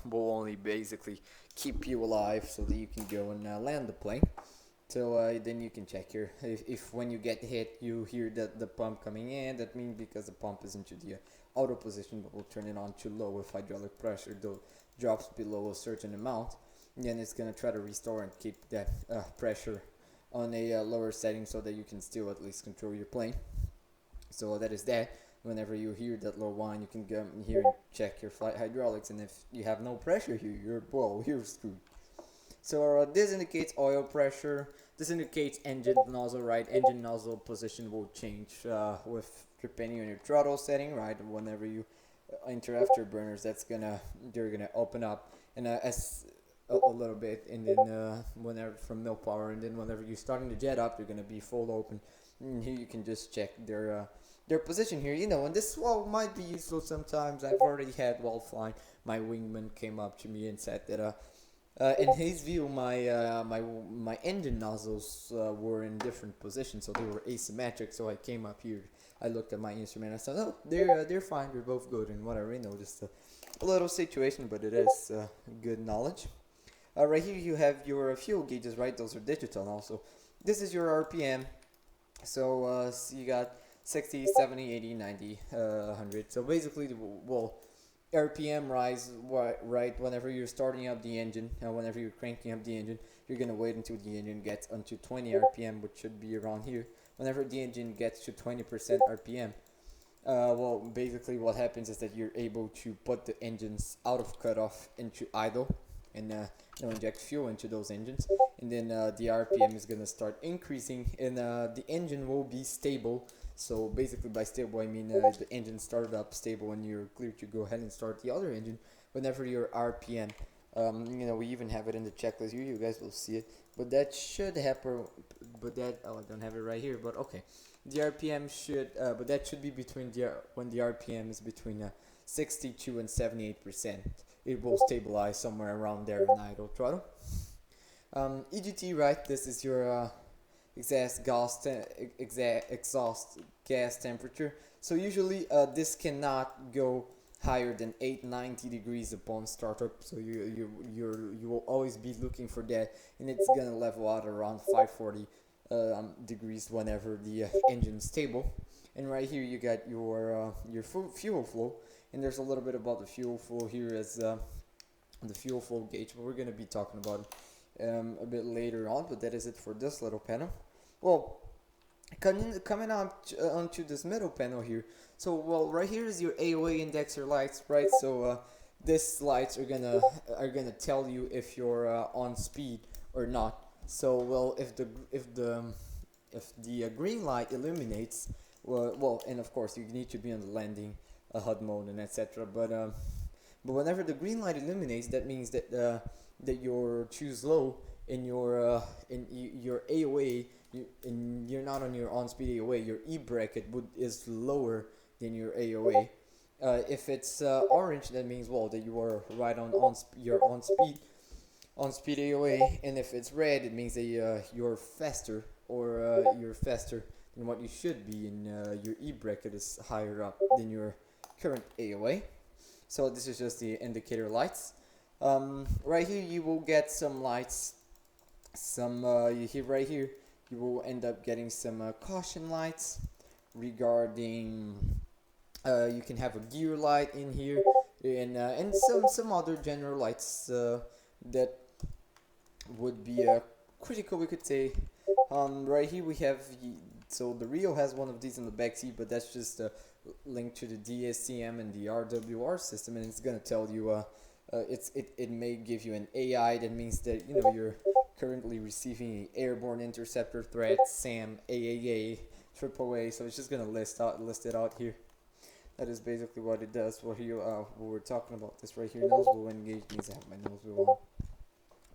will only basically keep you alive so that you can go and land the plane. So then you can check here if when you get hit you hear the pump coming in. That means because the pump is into the auto position, but will turn it on too low if hydraulic pressure drops below a certain amount. Then it's gonna try to restore and keep that pressure on a lower setting so that you can still at least control your plane. So that is that. Whenever you hear that low whine, you can go here and check your flight hydraulics, and if you have no pressure here, you're screwed. So this indicates oil pressure. This indicates engine nozzle, right? Engine nozzle position will change with depending on your throttle setting, right? Whenever you enter afterburners, they're gonna open up, and as a little bit, and then whenever from no power, and then whenever you're starting to jet up, they're gonna be full open. And here you can just check their position here, and this might be useful sometimes. I've already had while flying, my wingman came up to me and said that in his view my engine nozzles were in different positions, so they were asymmetric. So I came up here, I looked at my instrument, I said, oh, they're fine, they're both good, and whatever, just a little situation, but it is good knowledge. Right here you have your fuel gauges, right? Those are digital also. This is your RPM. So you got 60, 70, 80, 90, 100. So basically, RPM rise, right? Whenever you're starting up the engine, whenever you're cranking up the engine, you're going to wait until the engine gets onto 20 RPM, which should be around here. Whenever the engine gets to 20% RPM, basically what happens is that you're able to put the engines out of cutoff into idle, and inject fuel into those engines, and then the RPM is gonna start increasing, and the engine will be stable. So basically, by stable I mean the engine started up stable, and you're clear to go ahead and start the other engine whenever your RPM. We even have it in the checklist here. You guys will see it, but that should happen. But that I don't have it right here. But okay, the RPM should, but that should be between when the RPM is between 62 and 78%. It will stabilize somewhere around there in idle throttle. EGT, right? This is your exhaust gas temperature. So usually this cannot go higher than 890 degrees upon startup. So you will always be looking for that, and it's gonna level out around 540 degrees whenever the engine's stable. And right here you got your fuel flow. And there's a little bit about the fuel flow here as the fuel flow gauge, but we're going to be talking about it a bit later on. But that is it for this little panel. Well, coming up onto this middle panel here. So, right here is your AOA indexer lights, right? So these lights are gonna tell you if you're on speed or not. So, if the green light illuminates, and of course you need to be on the landing HUD mode and etc. But whenever the green light illuminates, that means that that you're too slow in your AOA, you're not on your on-speed AOA. Your E bracket is lower than your AOA. If it's orange, that means that you are right on speed. on speed AOA, and if it's red, it means that you're faster, or you're faster than what you should be, and your E bracket is higher up than your current AOA. So this is just the indicator lights. Right here you will get some lights. Right here you will end up getting some caution lights regarding. You can have a gear light in here, and some other general lights that would be critical, we could say. Right here we have, so the Rio has one of these in the back seat, but that's just linked to the DSCM and the RWR system, and it's gonna tell you it may give you an AI. That means that you're currently receiving an airborne interceptor threat, SAM, AAA, AAA. So it's just gonna list it out here. That is basically what it does. What we're talking about this right here. Nozzle engage, needs to have my nozzle on.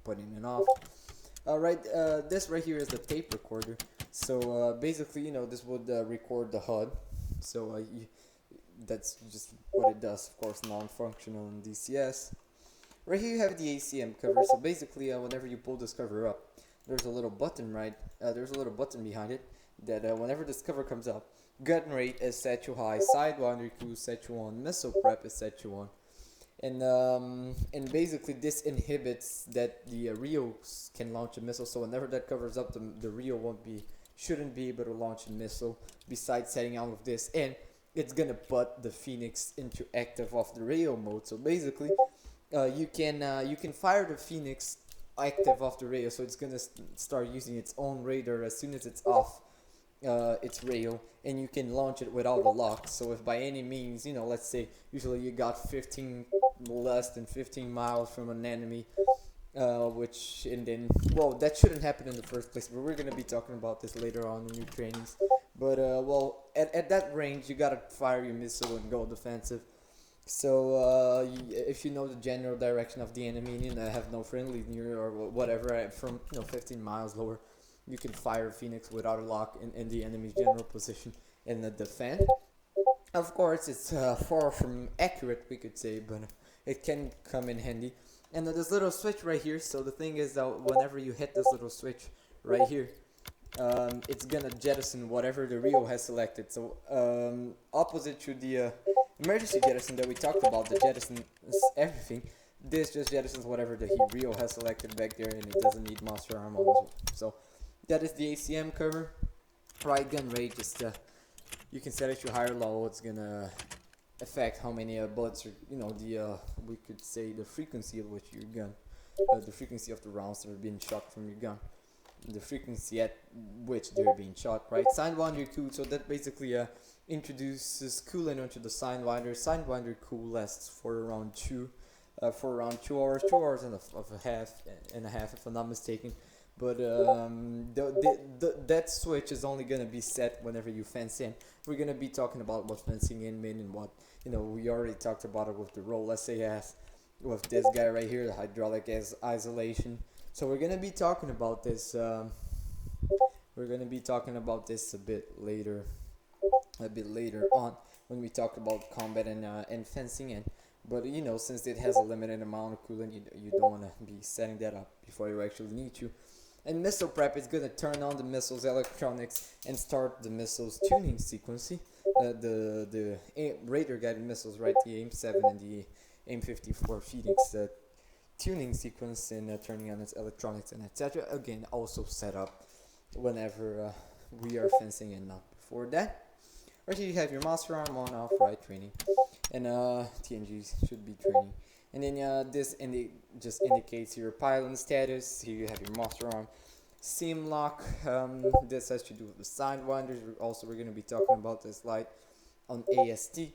Putting it off. Alright, this right here is the tape recorder. So basically, this would record the HUD. So that's just what it does. Of course, non-functional in DCS. Right here you have the ACM cover. So basically, whenever you pull this cover up, there's a little button there's a little button behind it that whenever this cover comes up, gun rate is set to high, sidewinder crew set to on, missile prep is set to on, and basically this inhibits that the Rio can launch a missile. So whenever that covers up, the Rio shouldn't be able to launch a missile. Besides setting all of this, and it's gonna put the Phoenix into active off the Rio mode. So basically, you can fire the Phoenix active off the Rio, so it's gonna start using its own radar as soon as it's off its rail, and you can launch it without a lock. So if by any means, let's say usually you got less than 15 miles from an enemy, that shouldn't happen in the first place, but we're gonna be talking about this later on in your trainings. But at that range, you gotta fire your missile and go defensive. So if you know the general direction of the enemy and have no friendly near or whatever from 15 miles lower, you can fire Phoenix without a lock in the enemy's general position and defend. Of course, it's far from accurate, we could say, but it can come in handy. And this little switch right here. So the thing is that whenever you hit this little switch right here, it's gonna jettison whatever the Rio has selected. So opposite to the emergency jettison that we talked about, the jettison is everything. This just jettisons whatever the Rio has selected back there, and it doesn't need master arm on as well. So that is the ACM cover. Right, gun rate, just you can set it to high or low. It's gonna affect how many bullets are, we could say the frequency of which your gun, the frequency of the rounds that are being shot from your gun, the frequency at which they're being shot, right? Sidewinder cool, so that basically introduces coolant onto the sidewinder. Sidewinder cool lasts for around 2 hours, 2 hours and a half, if I'm not mistaken. But that switch is only gonna be set whenever you fence in. We're gonna be talking about what fencing in means and what we already talked about it with the roll SAS, with this guy right here, the hydraulic isolation. So we're gonna be talking about this. We're gonna be talking about this a bit later on when we talk about combat and fencing in. But since it has a limited amount of coolant, you don't want to be setting that up before you actually need to. And missile prep is going to turn on the missile's electronics and start the missile's tuning sequence. The radar guided missiles, right? The AIM-7 and the AIM-54 Phoenix tuning sequence and turning on its electronics and etc. Again, also set up whenever we are fencing in, not before that. Right here you have your master arm on, off, right, training, and TNGs should be training. And then this just indicates your pilot status. Here you have your master arm, seam lock. This has to do with the sidewinders. Also, we're going to be talking about this light on AST.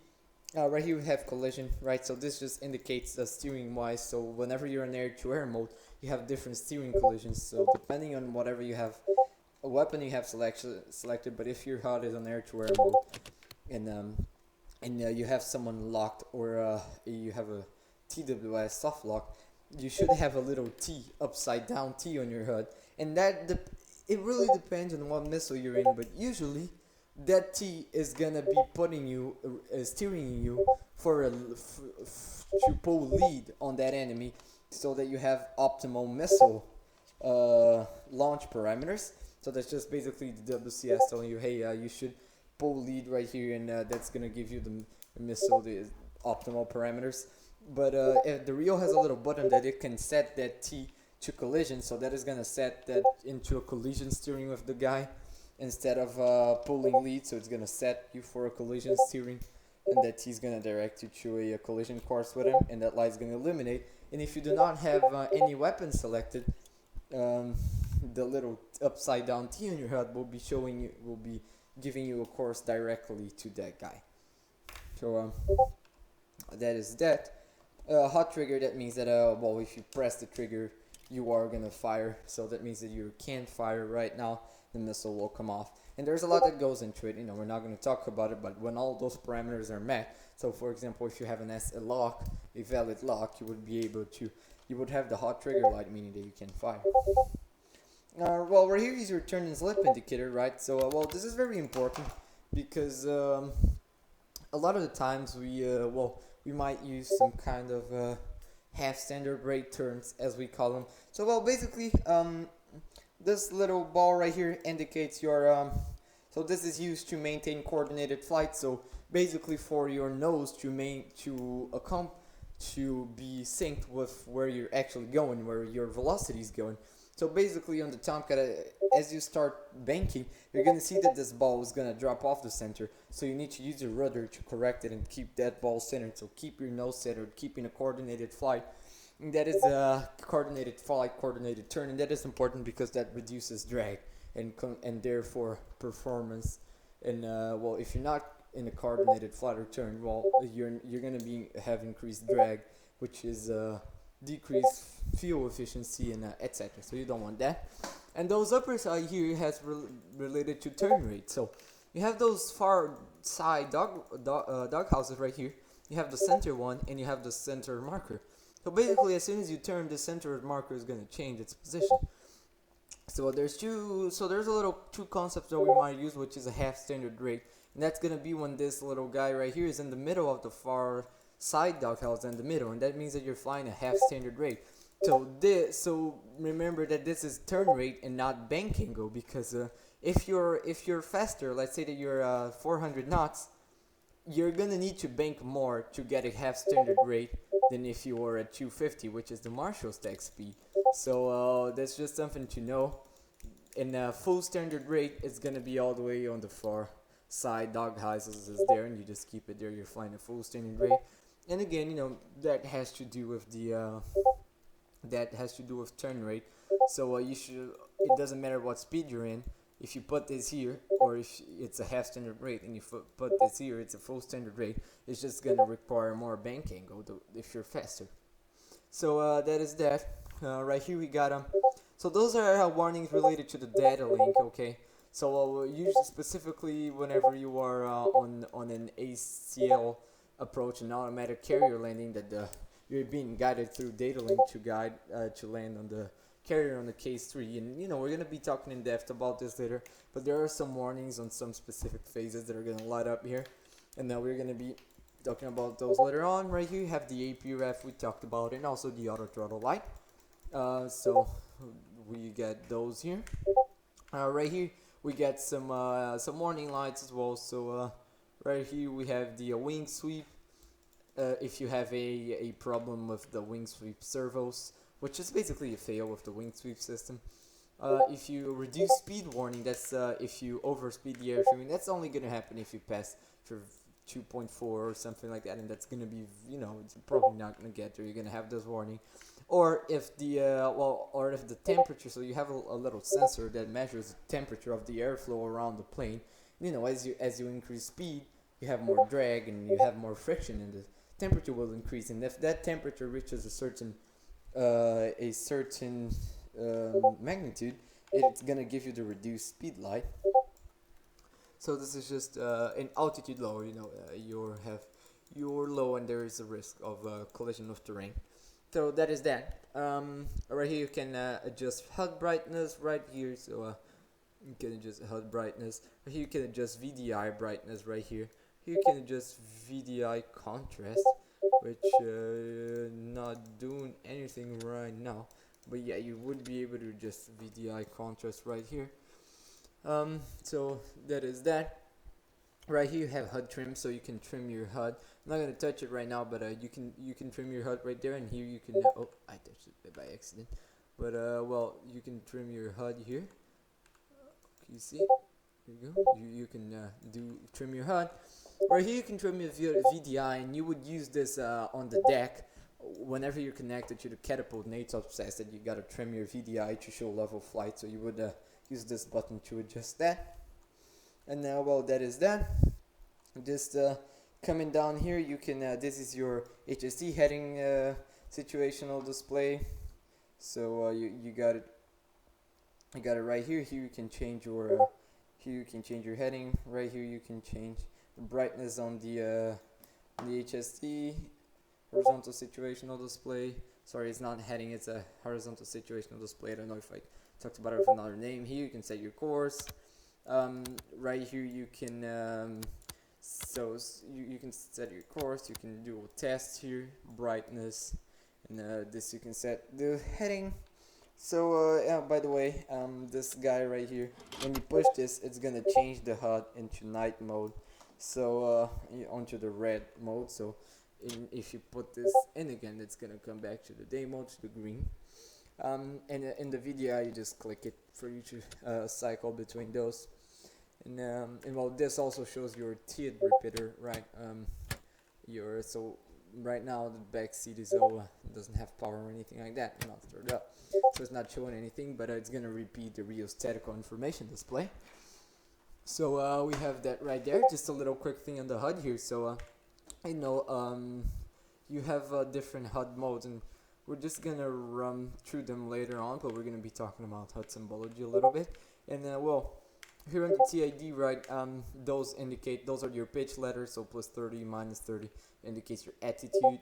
Right here we have collision, right? So this just indicates steering wise. So whenever you're in air-to-air mode, you have different steering collisions. So depending on whatever you have, a weapon you have selected. But if your HUD is on air-to-air mode, and you have someone locked, or you have a TWS soft lock, you should have a little T, upside down T on your HUD, and it really depends on what missile you're in, but usually that T is gonna be steering you to pull lead on that enemy, so that you have optimal missile launch parameters. So that's just basically the WCS telling you, hey, you should pull lead right here, and that's gonna give you the missile the optimal parameters. But the Rio has a little button that it can set that T to collision, so that is gonna set that into a collision steering with the guy instead of pulling lead. So it's gonna set you for a collision steering, and that T is gonna direct you to a collision course with him, and that light is gonna illuminate. And if you do not have any weapon selected, the little upside down T on your HUD will be showing you, will be giving you a course directly to that guy. So that is that. Hot trigger, that means that well, if you press the trigger, you are gonna fire. So that means that you can't fire right now. The missile will come off. And there's a lot that goes into it. You know, we're not gonna talk about it, but when all those parameters are met, so for example, if you have a lock, a valid lock, you would be able to, you would have the hot trigger light, meaning that you can fire. Well, right here is your turn and slip indicator, right? So, well, this is very important because a lot of the times we might use some kind of half standard rate turns, as we call them. So, well, basically, this little ball right here indicates your, so this is used to maintain coordinated flight. So basically for your nose to be synced with where you're actually going, where your velocity is going. So basically on the Tomcat, as you start banking, you're going to see that this ball is going to drop off the center. So you need to use your rudder to correct it and keep that ball centered. So keep your nose centered, keeping a coordinated flight. And that is a coordinated flight, coordinated turn. And that is important because that reduces drag and therefore performance. And well, if you're not in a coordinated flight or turn, well, you're going to have increased drag, which is decreased fuel efficiency and etc. So you don't want that. And those upper side here has related to turn rate. So you have those far side dog houses right here. You have the center one and you have the center marker. So basically, as soon as you turn, the center marker is going to change its position. So there's two concepts that we might use, which is a half standard rate, and that's going to be when this little guy right here is in the middle of the far side doghouse in the middle, and that means that you're flying a half standard rate. So remember that this is turn rate and not bank angle, because if you're faster, let's say that you're 400 knots, you're gonna need to bank more to get a half standard rate than if you were at 250, which is the Marshall stack speed. So that's just something to know. And full standard rate is gonna be all the way on the far side doghouses is there, and you just keep it there. You're flying a full standard rate. And again, you know, that has to do with turn rate. So it doesn't matter what speed you're in. If you put this here, or if it's a half standard rate, and you put this here, it's a full standard rate. It's just gonna require more bank angle if you're faster. So that is that. Right here we got so those are warnings related to the data link. Okay. So usually, specifically, whenever you are on an ACL approach, an automatic carrier landing, that you're being guided through data link to land on the carrier on the case 3, and you know, we're going to be talking in depth about this later, but there are some warnings on some specific phases that are going to light up here, and now we're going to be talking about those later on. Right here you have the AP ref we talked about, and also the auto throttle light. So we get those here. Right here we get some warning lights as well. So right here we have the wing sweep. If you have a problem with the wing sweep servos, which is basically a fail with the wing sweep system. If you reduce speed warning, that's if you overspeed the airframe. That's only going to happen if you pass for 2.4 or something like that, and that's going to be, you know, it's probably not going to get there. You're going to have this warning. Or if the temperature, so you have a little sensor that measures the temperature of the airflow around the plane. You know, as you increase speed, you have more drag and you have more friction, and the temperature will increase. And if that temperature reaches a certain magnitude, it's gonna give you the reduced speed light. So this is just an altitude low. You know, you're low and there is a risk of collision with terrain. So that is that. Right here you can adjust HUD brightness right here. So you can adjust HUD brightness. Right here you can adjust VDI brightness right here. Here you can adjust VDI contrast. which not doing anything right now, but yeah, you would be able to just VDI contrast right here. So that is that. Right here you have HUD trim, so you can trim your HUD. I'm not gonna touch it right now, but you can trim your HUD right there, and here you can. Oh, I touched it by accident. But well, you can trim your HUD here. You see? There you go. You can trim your HUD. Right here you can trim your VDI, and you would use this on the deck. Whenever you're connected to the catapult, NATOP says that you gotta trim your VDI to show level flight, so you would use this button to adjust that. And now, well, that is that. Just coming down here, you can. This is your HSD heading situational display. So you got it. You got it right here. Here you can change your. Here you can change your heading. Right here you can change the brightness on the HSD horizontal situational display. Sorry, it's not heading. It's a horizontal situational display. I don't know if I talked about it with another name. Here you can set your course. Right here you can you can set your course. You can do a test here, brightness, and this you can set the heading. So yeah, by the way, this guy right here, when you push this, it's gonna change the HUD into night mode, so onto the red mode. So if you put this in again, it's gonna come back to the day mode, to the green. And in the VDI, you just click it for you to cycle between those. And well, this also shows your tiered repeater, right? So right now the back seat is doesn't have power or anything like that, not stirred up, so it's not showing anything, but it's gonna repeat the rheostatical information display. So we have that right there. Just a little quick thing on the HUD here. So you have different HUD modes, and we're just gonna run through them later on, but we're gonna be talking about HUD symbology a little bit. And well, here on the TID, right, those are your pitch letters. So plus 30, minus 30 indicates your attitude.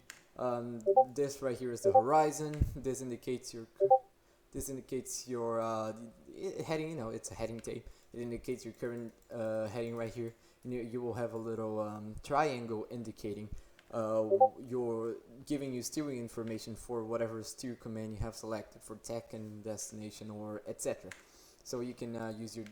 This right here is the horizon. This indicates your heading. You know, it's a heading tape. It indicates your current heading right here. And you will have a little triangle indicating you're giving you steering information for whatever steer command you have selected for tech and destination or etc. So you can use your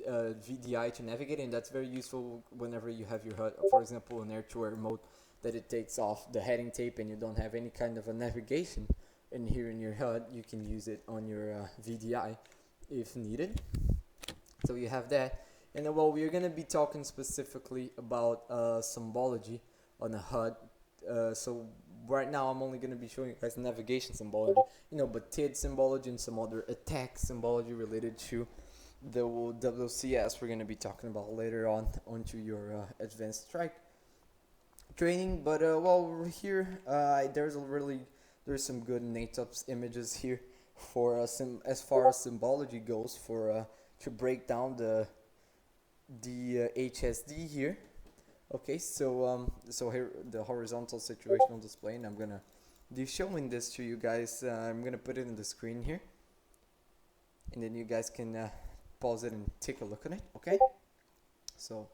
VDI to navigate, and that's very useful whenever you have your HUD, for example, in air-to-air mode, that it takes off the heading tape and you don't have any kind of a navigation in here in your HUD. You can use it on your VDI if needed. So you have that. And well, we're going to be talking specifically about symbology on the HUD. So right now I'm only going to be showing you guys navigation symbology, but TID symbology and some other attack symbology related to the WCS we're going to be talking about later on onto your advanced strike training. But well, here there's some good NATOPS images here for as far as symbology goes, for to break down the HSD here. Okay, so here the horizontal situational display, and I'm gonna be showing this to you guys. I'm gonna put it in the screen here, and then you guys can pause it and take a look at it. Okay, so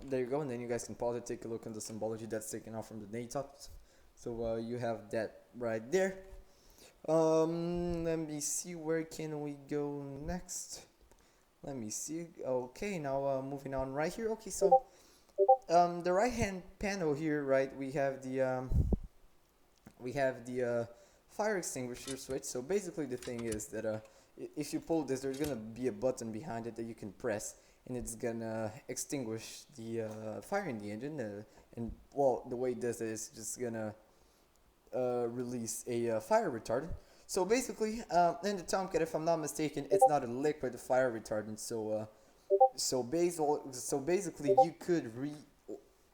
there you go, and then you guys can pause it, take a look at the symbology that's taken off from the NATOPS. So you have that right there. Let me see, where can we go next? Let me see. Okay, now moving on right here. Okay, so the right hand panel here, right, we have the fire extinguisher switch. So basically the thing is that if you pull this, there's gonna be a button behind it that you can press, and it's gonna extinguish the fire in the engine. And well, the way it does it is just gonna release a fire retardant. So basically, in the Tomcat, if I'm not mistaken, it's not a liquid fire retardant. So basically, you could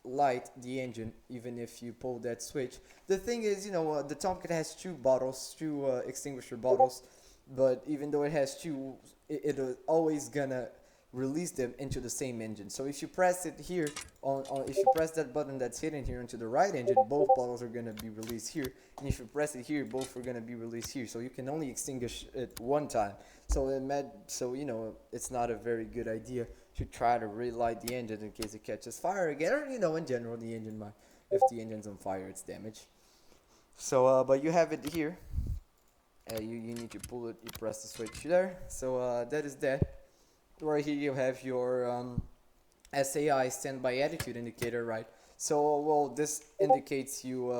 relight the engine even if you pull that switch. The thing is, the Tomcat has two extinguisher bottles, but even though it has two, it is always gonna release them into the same engine. So if you press it here if you press that button that's hidden here into the right engine, both bottles are gonna be released here, and if you press it here, both are gonna be released here. So you can only extinguish it one time. So it's not a very good idea to try to relight the engine in case it catches fire again, or in general the engine might If the engine's on fire, it's damaged. So, but you have it here. You need to pull it. You press the switch there. So that is that. Right here you have your SAI, standby attitude indicator, right? So well, this indicates you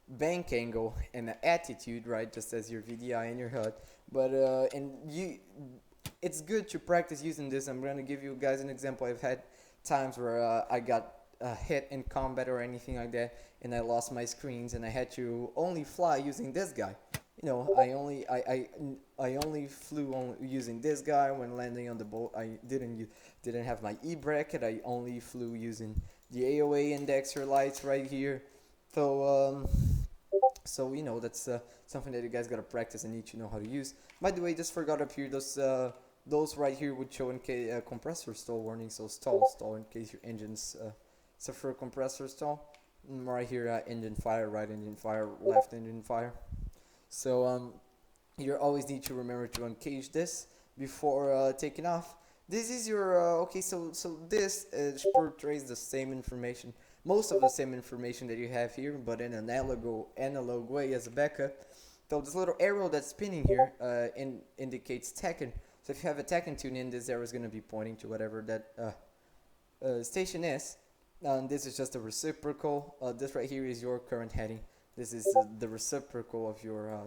bank angle and attitude, right? Just as your VDI and your HUD. But it's good to practice using this. I'm gonna give you guys an example. I've had times where I got hit in combat or anything like that, and I lost my screens, and I had to only fly using this guy. You know, I only flew on using this guy when landing on the boat. I didn't have my E bracket. I only flew using the AOA indexer lights right here. So so you know that's something that you guys gotta practice and need to know how to use. By the way, just forgot up here those right here would show in case compressor stall warning. So stall in case your engines suffer compressor stall. Right here, engine fire, right engine fire, left engine fire. So you always need to remember to uncage this before taking off. This is your okay. So this portrays the same information, most of the same information that you have here, but in an analog way as a backup. So this little arrow that's spinning here indicates Tekken. So if you have a Tekken tune in, this arrow is going to be pointing to whatever that station is. This is just a reciprocal. This right here is your current heading. This is the reciprocal of your,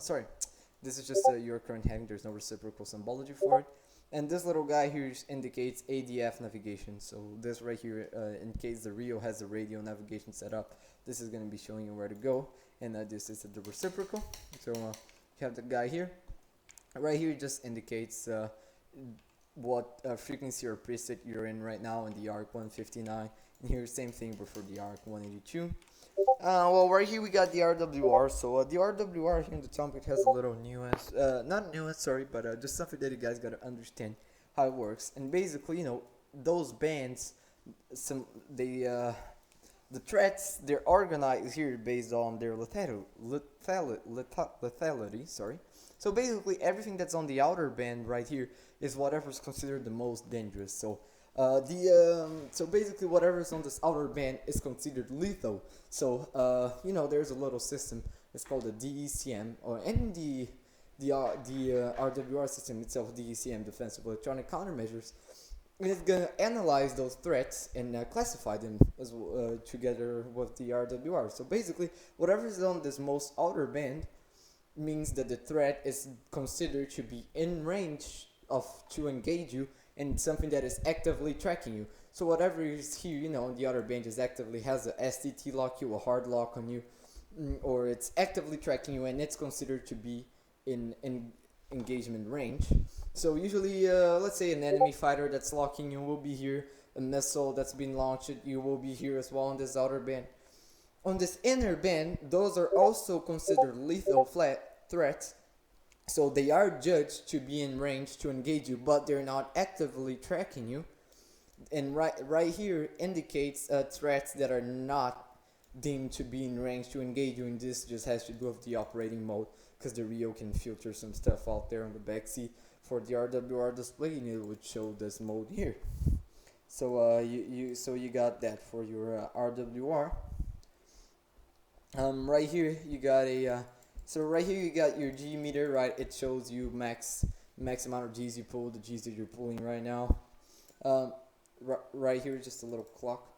this is just your current heading. There's no reciprocal symbology for it. And this little guy here indicates ADF navigation. So this right here, in case the Rio has the radio navigation set up, this is going to be showing you where to go. And this is the reciprocal. So you have the guy here. Right here just indicates what frequency or preset you're in right now in the ARC 159. And here, same thing but for the ARC 182. Well, right here we got the RWR. So the RWR here in the topic has a little nuance, not nuance, sorry, but just something that you guys gotta understand how it works. And basically, you know, those bands, the threats, they're organized here based on their lethality. Sorry. So basically, everything that's on the outer band right here is whatever's considered the most dangerous. So so basically whatever's on this outer band is considered lethal. So you know, there's a little system. It's called the DECM, or in the RWR system itself, DECM, Defensive Electronic Countermeasures. And it's gonna analyze those threats and classify them as together with the RWR. So basically, whatever is on this most outer band means that the threat is considered to be in range to engage you, and something that is actively tracking you. So whatever is here, you know, on the other band is actively has a STT lock you, a hard lock on you, or it's actively tracking you, and it's considered to be in engagement range. So usually, let's say an enemy fighter that's locking you will be here. A missile that's been launched, you will be here as well on this outer band. On this inner band, those are also considered lethal threats. So they are judged to be in range to engage you, but they're not actively tracking you. And right here indicates threats that are not deemed to be in range to engage you, and this just has to do with the operating mode, because the Rio can filter some stuff out there on the backseat for the RWR display, and it would show this mode here. So you got that for your RWR. Right here you got right here you got your G meter, right? It shows you max amount of G's you pull, the G's that you're pulling right now. Right here is just a little clock.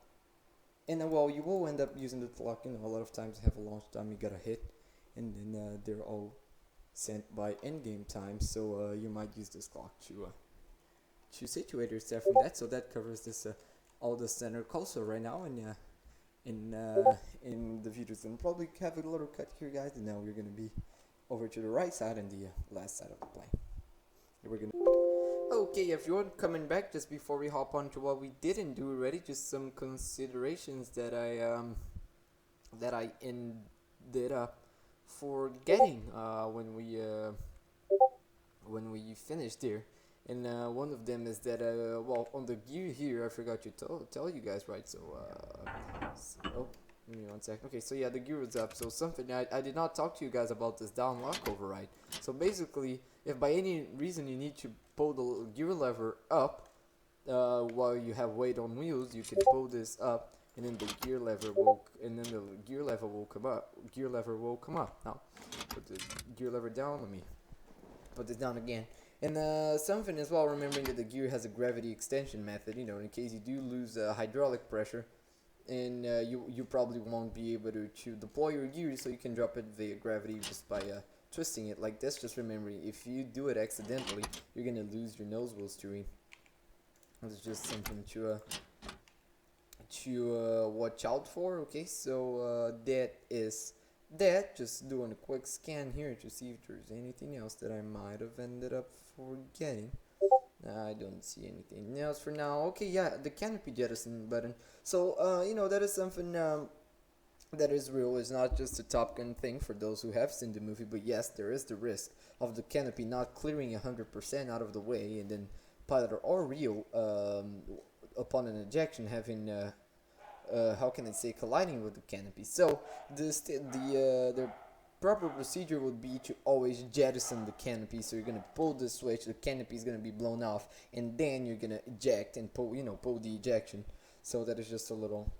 And then, well, you will end up using the clock. You know, a lot of times you have a launch time you gotta hit, and then they're all sent by in-game time. So you might use this clock to situate yourself from that. So that covers this all the center console right now, and in the videos, and probably have a little cut here, guys. And now we're gonna be over to the right side and the last side of the plane. We're gonna. Okay, everyone, coming back just before we hop on to what we didn't do already, just some considerations that I ended up forgetting when we finished there. And one of them is that well, on the gear here, I forgot to tell you guys, right? So oh, give me 1 second. Okay, so yeah, the gear was up. So something I did not talk to you guys about this down lock override. So basically, if by any reason you need to pull the gear lever up while you have weight on wheels, you can pull this up and then the gear lever will, and then the gear lever will come up. Gear lever will come up. Now, put the gear lever down. Let me put this down again. And something as well, remembering that the gear has a gravity extension method. You know, in case you do lose hydraulic pressure, and you probably won't be able to deploy your gear, so you can drop it via gravity just by twisting it like this. Just remembering, if you do it accidentally, you're gonna lose your nose wheel steering. It's just something to watch out for. Okay, so that is that. Just doing a quick scan here to see if there's anything else that I might have ended up forgetting. I don't see anything else for now. Okay, yeah, the canopy jettison button. So you know, that is something that is real. It's not just a Top Gun thing for those who have seen the movie, but yes, there is the risk of the canopy not clearing 100% out of the way, and then pilot or real upon an ejection having how can I say, colliding with the canopy. So the proper procedure would be to always jettison the canopy. So you're gonna pull the switch, the canopy is gonna be blown off, and then you're gonna eject and pull the ejection. So that is just a little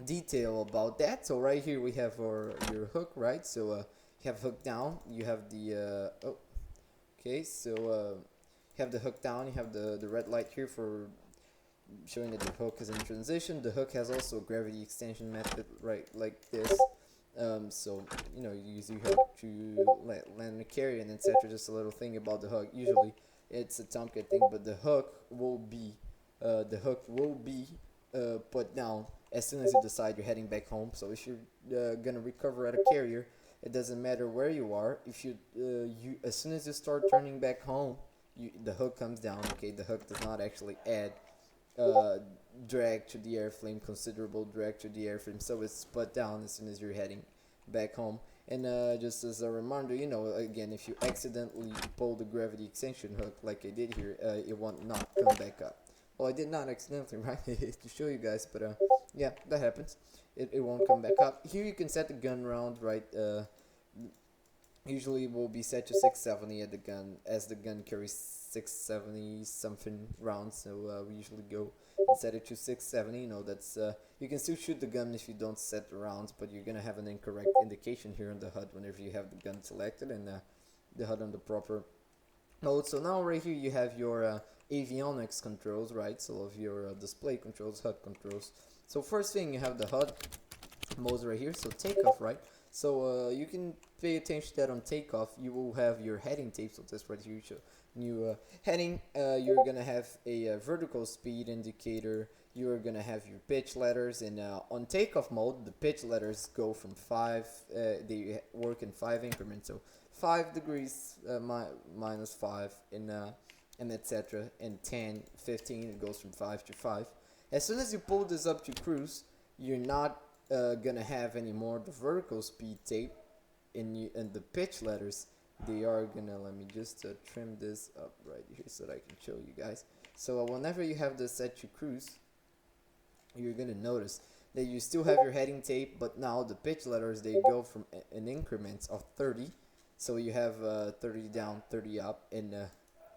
detail about that. So right here we have your hook, right? So you have hook down, you have the you have the hook down, you have the red light here for showing that the hook is in transition. The hook has also a gravity extension method, right, like this. So you know, you have to land the carrier and etc. Just a little thing about the hook. Usually it's a Tomcat thing, but the hook will be put down as soon as you decide you're heading back home. So if you're gonna recover at a carrier, it doesn't matter where you are. If you as soon as you start turning back home, the hook comes down. Okay, the hook does not actually add drag to the airframe, considerable drag to the airframe, so it's put down as soon as you're heading back home. And just as a reminder, you know, again, if you accidentally pull the gravity extension hook like I did here, it won't not come back up. Well, I did not accidentally, right, to show you guys, but yeah, that happens. It won't come back up. Here you can set the gun round, right? Usually it will be set to 670 at the gun, as the gun carries 670 something rounds. So we usually go and set it to 670. You know, that's you can still shoot the gun if you don't set the rounds, but you're gonna have an incorrect indication here on the HUD whenever you have the gun selected and the HUD on the proper mode. So now right here you have your avionics controls, right? So of your display controls, HUD controls. So first thing, you have the HUD modes right here. So takeoff, right? So you can pay attention to that on takeoff. You will have your heading tape. So this right here, show new heading. You're gonna have a vertical speed indicator. You're gonna have your pitch letters, and on takeoff mode, the pitch letters go from 5. They work in 5 increments. So 5 degrees minus 5, and etc. And 10, 15, it goes from 5 to 5. As soon as you pull this up to cruise, you're not gonna have any more the vertical speed tape and the pitch letters. They are gonna, let me just trim this up right here so that I can show you guys. So whenever you have this set to cruise, you're gonna notice that you still have your heading tape, but now the pitch letters, they go from in increments of 30. So you have 30 down, 30 up, and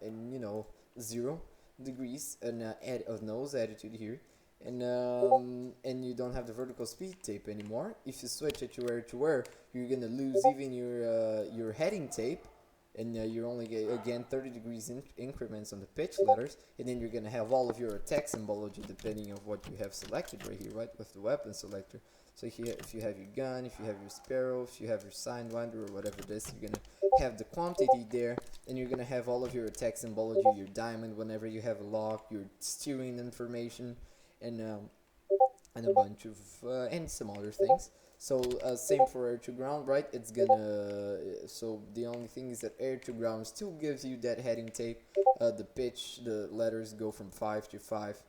you know, 0 degrees and of nose attitude here. And you don't have the vertical speed tape anymore. If you switch it to air, you're gonna lose even your heading tape, and you're only get again 30 degrees increments on the pitch letters, and then you're gonna have all of your attack symbology depending on what you have selected right here, right, with the weapon selector. So here, if you have your gun, if you have your Sparrow, if you have your Sidewinder or whatever it is, you're gonna have the quantity there, and you're gonna have all of your attack symbology, your diamond whenever you have a lock, your steering information, and a bunch of and some other things. So same for air to ground, right? It's gonna so the only thing is that air to ground still gives you that heading tape. The pitch, the letters go from 5 to 5,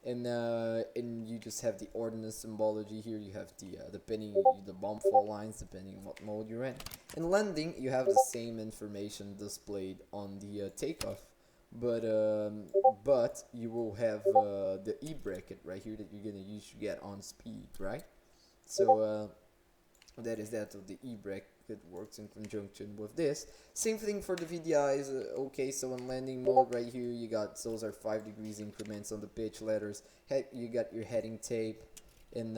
and you just have the ordnance symbology here. You have the depending the bomb fall lines depending on what mode you're in. In landing, you have the same information displayed on the takeoff. But you will have the E bracket right here that you're gonna use to get on speed, right? So that is that of the E bracket. It works in conjunction with this. Same thing for the VDIs. Okay, so in landing mode right here, you got those are 5 degrees increments on the pitch letters. You got your heading tape, and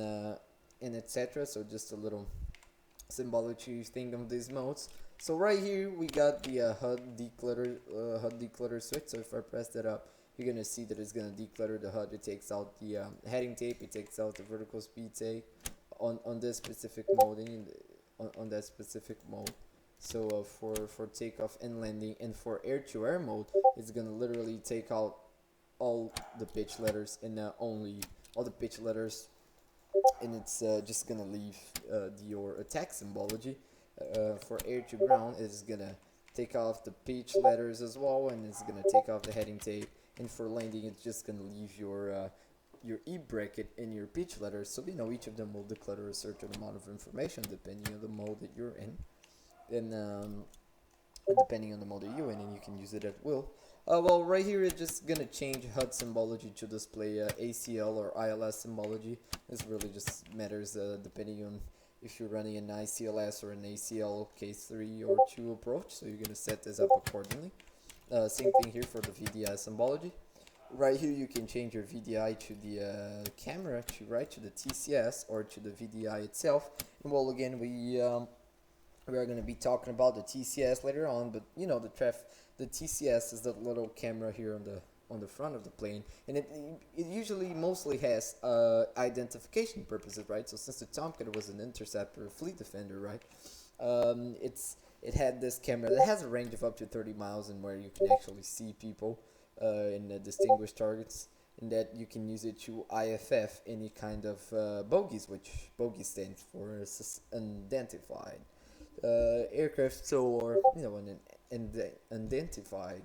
etc. So just a little symbology thing of these modes. So right here we got the HUD declutter switch. So if I press that up, you're gonna see that it's gonna declutter the HUD. It takes out the heading tape. It takes out the vertical speed tape on this specific mode and on that specific mode. So for takeoff and landing, and for air-to-air mode, it's gonna literally take out all the pitch letters and only all the pitch letters, and it's just gonna leave your attack symbology. For air to ground, it's gonna take off the pitch letters as well, and it's gonna take off the heading tape. And for landing, it's just gonna leave your E bracket and your pitch letters. So each of them will declutter a certain amount of information depending on the mode that you're in, and depending on the mode that you're in, and you can use it at will. Well, right here it's just gonna change HUD symbology to display ACL or ILS symbology. This really just matters depending on if you're running an ICLS or an ACL case 3 or 2 approach. So you're gonna set this up accordingly. Same thing here for the VDI symbology. Right here you can change your VDI to the camera, to the TCS, or to the VDI itself. And well, again, we are going to be talking about the TCS later on, but the TCS is that little camera here on the front of the plane, and it usually mostly has identification purposes, right? So since the Tomcat was an interceptor, fleet defender, right? It had this camera that has a range of up to 30 miles, and where you can actually see people and distinguish targets, and that you can use it to IFF any kind of bogies, which bogey stands for unidentified aircraft, so or an unidentified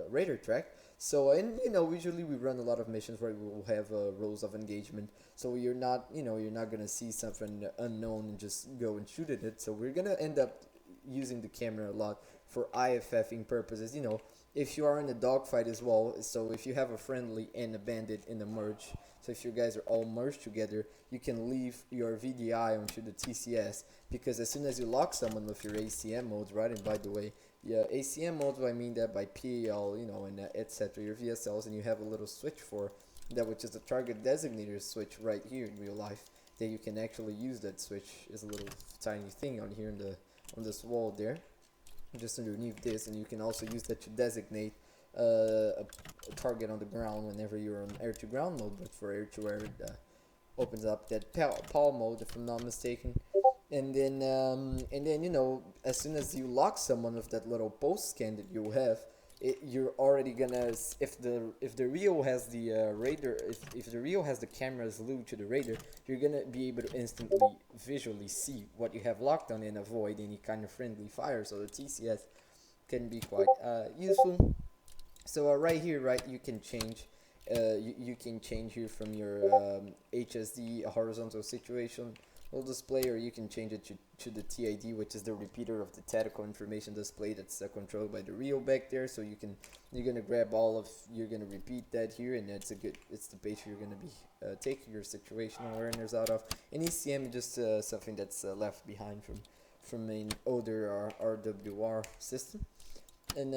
radar track. So usually we run a lot of missions where we will have roles of engagement. So you're not gonna see something unknown and just go and shoot at it. So we're gonna end up using the camera a lot for IFFing purposes. If you are in a dogfight as well. So if you have a friendly and a bandit in a merge, so if you guys are all merged together, you can leave your VDI onto the TCS, because as soon as you lock someone with your ACM modes, right? And by the way, yeah, ACM modes, I mean that by PAL, and etc. Your VSLs, and you have a little switch for that, which is the target designator switch right here in real life. That you can actually use that switch is a little tiny thing on here on this wall there, just underneath this, and you can also use that to designate a target on the ground whenever you're on air to ground mode. But for air to air, it opens up that PAL mode, if I'm not mistaken. And then as soon as you lock someone with that little post scan that you have, you're already gonna, if the Rio has the radar, if the Rio has the cameras glued to the radar, you're gonna be able to instantly visually see what you have locked on and avoid any kind of friendly fire. So the TCS can be quite useful. So right here, right, you can change. You can change here from your HSD horizontal situation display, or you can change it to the TID, which is the repeater of the tactical information display that's controlled by the Rio back there. So you're gonna grab you're gonna repeat that here, and it's the page you're gonna be taking your situational awareness out of. And ECM is just something that's left behind from an older RWR system. And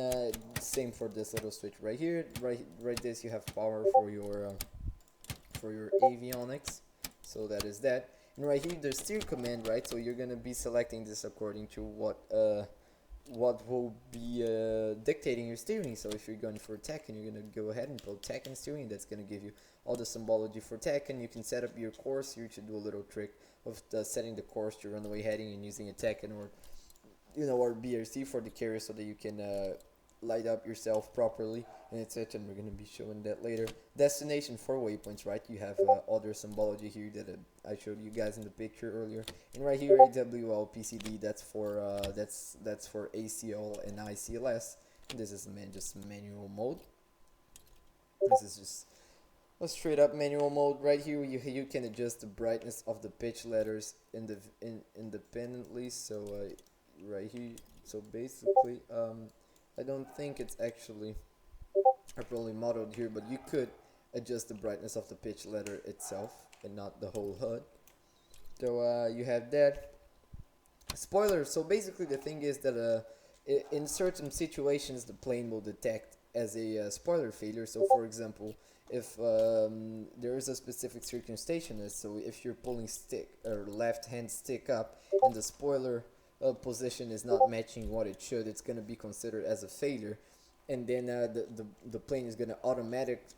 same for this little switch right here. Right this, you have power for your avionics. So that is that. And right here, the steer command, right? So you're gonna be selecting this according to what will be dictating your steering. So if you're going for tech, and you're gonna go ahead and put tech and steering, that's gonna give you all the symbology for tech, and you can set up your course. You should do a little trick of setting the course to runway heading and using a tech and or BRC for the carrier, so that you can light up yourself properly, and etc. And we're going to be showing that later. Destination for waypoints, right? You have other symbology here that I showed you guys in the picture earlier. And right here, AWL PCD, that's for that's for ACL and ICLS. And this is just manual mode. This is just a straight up manual mode. Right here, you can adjust the brightness of the pitch letters independently. So right here, so basically I don't think it's actually properly modeled here, but you could adjust the brightness of the pitch letter itself and not the whole HUD. So you have that. Spoiler, so basically the thing is that in certain situations the plane will detect as a spoiler failure. So for example, if there is a specific circumstation, so if you're pulling stick or left hand stick up and the spoiler position is not matching what it should, it's going to be considered as a failure, and then the plane is going to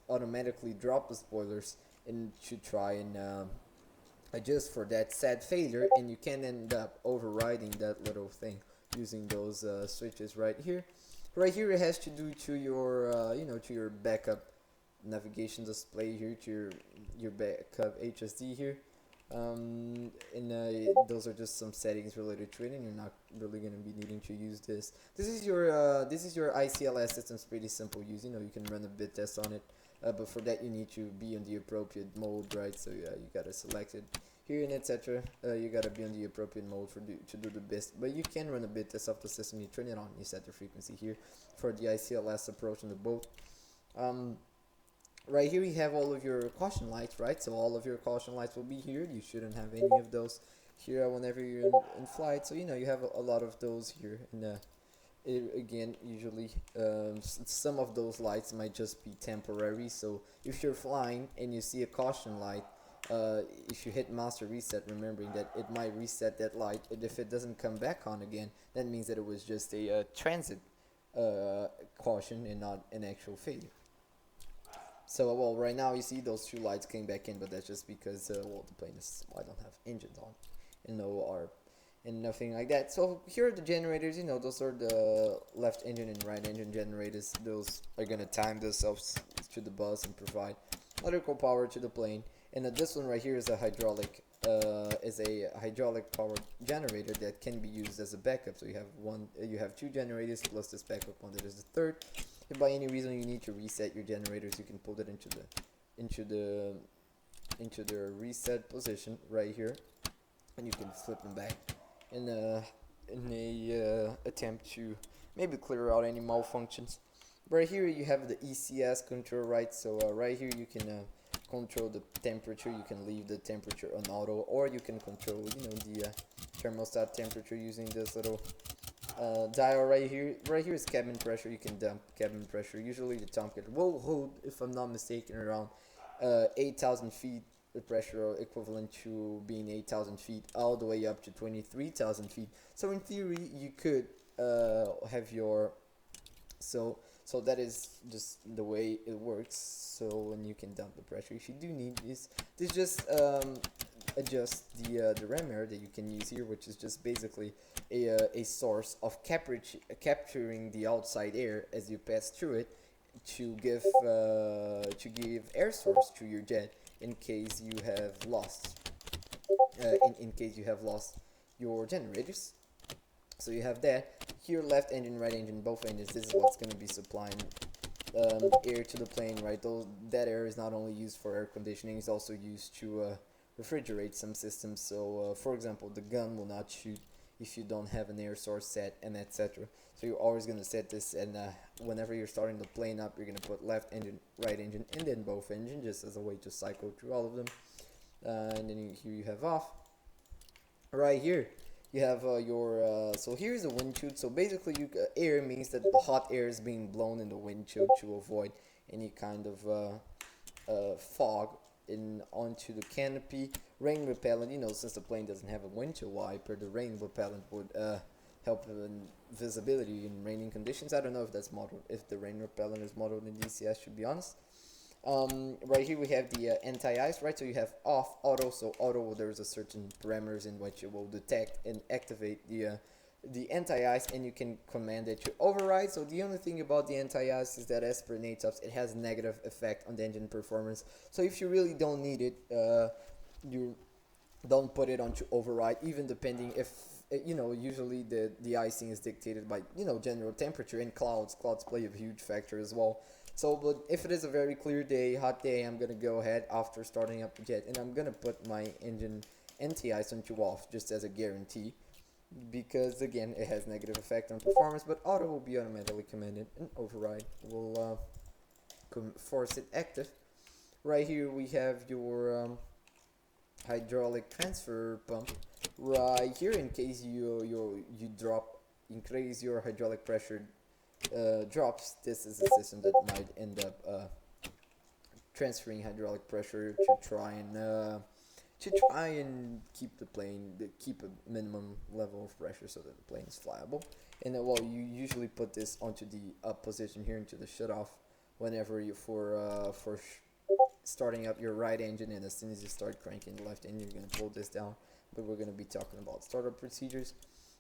automatically drop the spoilers and should try and adjust for that said failure, and you can end up overriding that little thing using those switches right here. Right here it has to do to your to your backup navigation display here, to your backup HSD here, and those are just some settings related to it, and you're not really going to be needing to use this. This is your ICLS system. It's pretty simple use. You can run a bit test on it, but for that you need to be on the appropriate mode, right? So yeah, you gotta select it here and etc. You gotta be on the appropriate mode to do the best. But you can run a bit test of the system. You turn it on, you set the frequency here for the ICLS approach on the boat. Right here you have all of your caution lights, right? So all of your caution lights will be here. You shouldn't have any of those here whenever you're in flight. So you have a lot of those here, and again, usually some of those lights might just be temporary. So if you're flying and you see a caution light, if you hit master reset, remembering that it might reset that light, and if it doesn't come back on again, that means that it was just a transit caution and not an actual failure. So well, right now you see those two lights came back in, but that's just because well, the plane is, I don't have engines on and no ARP and nothing like that. So here are the generators. Those are the left engine and right engine generators. Those are gonna time themselves to the bus and provide electrical power to the plane. And this one right here is a hydraulic powered generator that can be used as a backup. So you have two generators plus this backup one that is the third. If by any reason you need to reset your generators, you can pull it into the reset position right here, and you can flip them back in a attempt to maybe clear out any malfunctions. Right here you have the ECS control, right? So right here you can control the temperature. You can leave the temperature on auto, or you can control the thermostat temperature using this little dial right here. Right here is cabin pressure. You can dump cabin pressure. Usually the Tomcat will hold, if I'm not mistaken, around 8,000 feet the pressure, equivalent to being 8,000 feet all the way up to 23,000 feet. So in theory you could have your so that is just the way it works. So when you can dump the pressure, if you do need this just adjust the ram air that you can use here, which is just basically a source of capturing the outside air as you pass through it to give air source to your jet in case you have lost in case you have lost your generators. So you have that here, left engine, right engine, both engines. This is what's going to be supplying air to the plane, right? That air is not only used for air conditioning, it's also used to refrigerate some systems. So for example, the gun will not shoot if you don't have an air source set, and etc. So you're always going to set this, and whenever you're starting the plane up, you're going to put left engine, right engine, and then both engines, just as a way to cycle through all of them. And then here you have off. Right here you have your so here's the windshield. So basically air means that the hot air is being blown in the windshield to avoid any kind of fog onto the canopy. Rain repellent, since the plane doesn't have a windshield wiper, the rain repellent would help in visibility in raining conditions. I don't know if that's modeled, if the rain repellent is modeled in DCS, to be honest. Right here we have the anti-ice, right? So you have off, auto. So auto, there's a certain parameters in which it will detect and activate the anti-ice, and you can command it to override. So the only thing about the anti-ice is that, as per NATOPS, it has negative effect on the engine performance. So if you really don't need it, you don't put it onto override, even depending if usually the icing is dictated by general temperature and clouds play a huge factor as well. So but if it is a very clear day, hot day, I'm gonna go ahead after starting up the jet, and I'm gonna put my engine anti-ice onto off just as a guarantee, because again it has negative effect on performance, but auto will be automatically commanded, and override will force it active. Right here we have your hydraulic transfer pump right here, in case you increase your hydraulic pressure drops, this is a system that might end up transferring hydraulic pressure to try and keep the plane, keep a minimum level of pressure so that the plane is flyable. And well, you usually put this onto the up position here into the shutoff whenever you starting up your right engine, and as soon as you start cranking the left engine, you're gonna pull this down. But we're gonna be talking about startup procedures.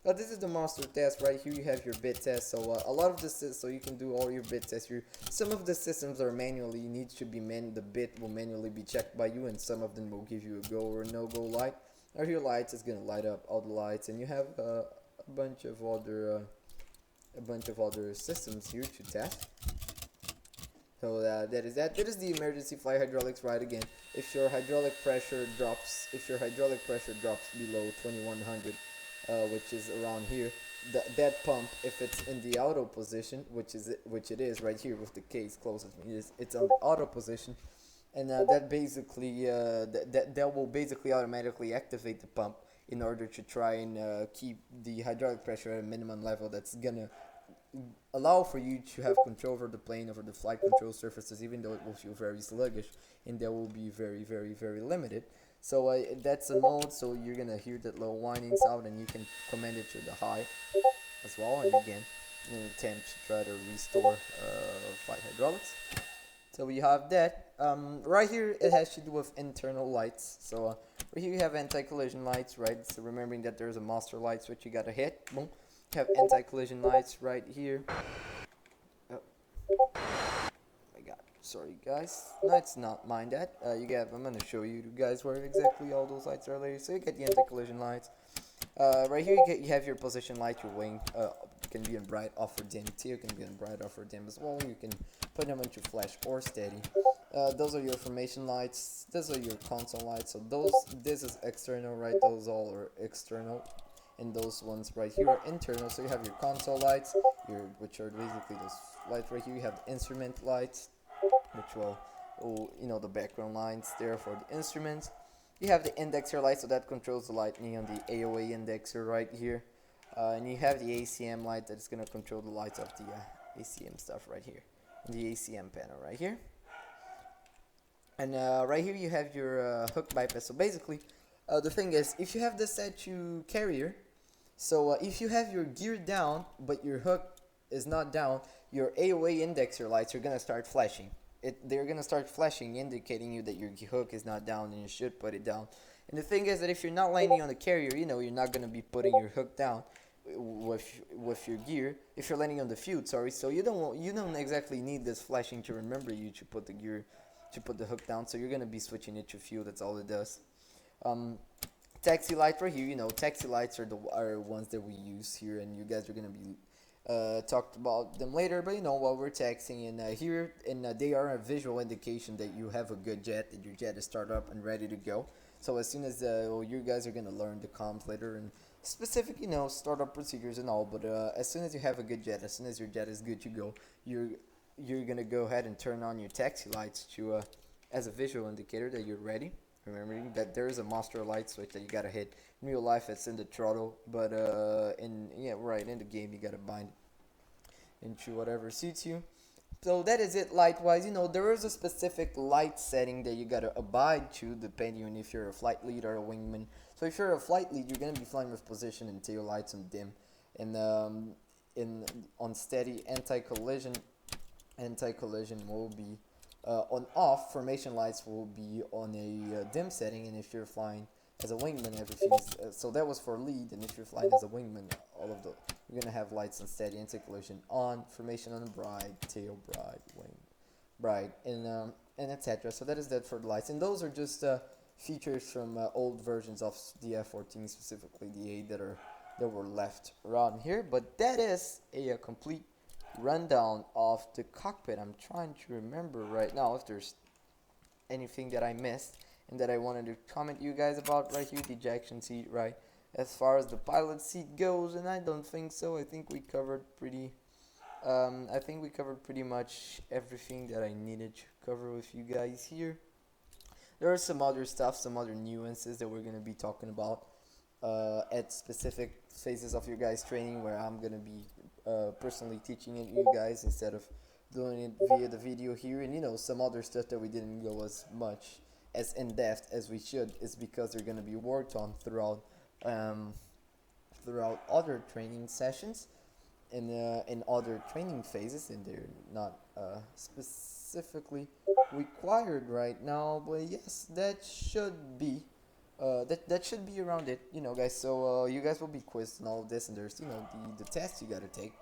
This is the master test. Right here you have your bit test. So a lot of this, so you can do all your bit tests here. Some of the systems are manually, the bit will manually be checked by you, and some of them will give you a go or no go light. Right here lights is gonna light up all the lights, and you have a bunch of other systems here to test. So that is the emergency flight hydraulics. Right, again, if your hydraulic pressure drops below 2100, which is around here, that pump, if it's in the auto position, which it is right here with the case closest me, it's on the auto position, and that basically that will basically automatically activate the pump in order to try and keep the hydraulic pressure at a minimum level that's gonna allow for you to have control over the plane, over the flight control surfaces, even though it will feel very sluggish and that will be very, very, very limited. So that's a mode, so you're gonna hear that low whining sound, and you can command it to the high as well, and again attempt to try to restore flight hydraulics. So we have that. Right here it has to do with internal lights. So right here you have anti-collision lights, right? So remembering that there's a master light switch you gotta hit. Boom. You have anti-collision lights right here. Oh my god, sorry guys. No, it's not mine that. I'm gonna show you guys where exactly all those lights are later. So you get the anti-collision lights. Right here you have your position light, your wing. Can be in bright, off, or dim. Tail can be in bright, off, or dim as well. You can put them into flash or steady. Those are your formation lights. Those are your console lights. So this is external, right? Those all are external, and those ones right here are internal. So you have your console lights, which are basically those lights right here. You have instrument lights, which will, the background lines there for the instruments. You have the indexer light, so that controls the lightning on the AOA indexer right here. And you have the ACM light that's going to control the lights of the ACM stuff right here. And the ACM panel right here. And right here you have your hook bypass. So basically, the thing is, if you have this set to carrier, so if you have your gear down, but your hook is not down, your AOA indexer lights are going to start flashing. They're going to start flashing, indicating you that your hook is not down and you should put it down. And the thing is that if you're not landing on the carrier, you're not going to be putting your hook down with your gear. If you're landing on the field, sorry, so you don't exactly need this flashing to remember you to put the hook down. So you're going to be switching it to field. That's all it does. Taxi light right here. Taxi lights are ones that we use here, and you guys are going to be talked about them later, but while we're taxiing in here, and they are a visual indication that you have a good jet, that your jet is started up and ready to go. So as soon as you guys are going to learn the comms later and specific startup procedures and all, but as soon as you have a good jet, as soon as your jet is good to go, you're going to go ahead and turn on your taxi lights to as a visual indicator that you're ready. Remembering that there is a master light switch that you gotta hit. In real life, it's in the throttle, but in the game, you gotta bind it into whatever suits you. So that is it light-wise. There is a specific light setting that you gotta abide to, depending on if you're a flight lead or a wingman. So if you're a flight lead, you're gonna be flying with position and tail lights on dim, and on steady anti-collision will be on off. Formation lights will be on a dim setting, and if you're flying as a wingman, everything's so that was for lead, and if you're flying as a wingman, you're gonna have lights on steady, anti-collision on, formation on bright, tail bright, wing bright, and etc. So that is that for the lights, and those are just features from old versions of the F14, specifically the 8 that were left around here. But that is a complete rundown of the cockpit. I'm trying to remember right now if there's anything that I missed and that I wanted to comment you guys about. Right here, the ejection seat, right, as far as the pilot seat goes, and I don't think so. I think we covered pretty much everything that I needed to cover with you guys here. There are some other stuff, some other nuances that we're going to be talking about at specific phases of your guys' training, where I'm going to be personally teaching it you guys instead of doing it via the video here. And you know, some other stuff that we didn't go as much as in depth as we should is because they're going to be worked on um, throughout other training sessions in other training phases, and they're not specifically required right now. But yes, that should be around it, you know, guys. So you guys will be quizzed and all of this, and there's, you know, the test you gotta take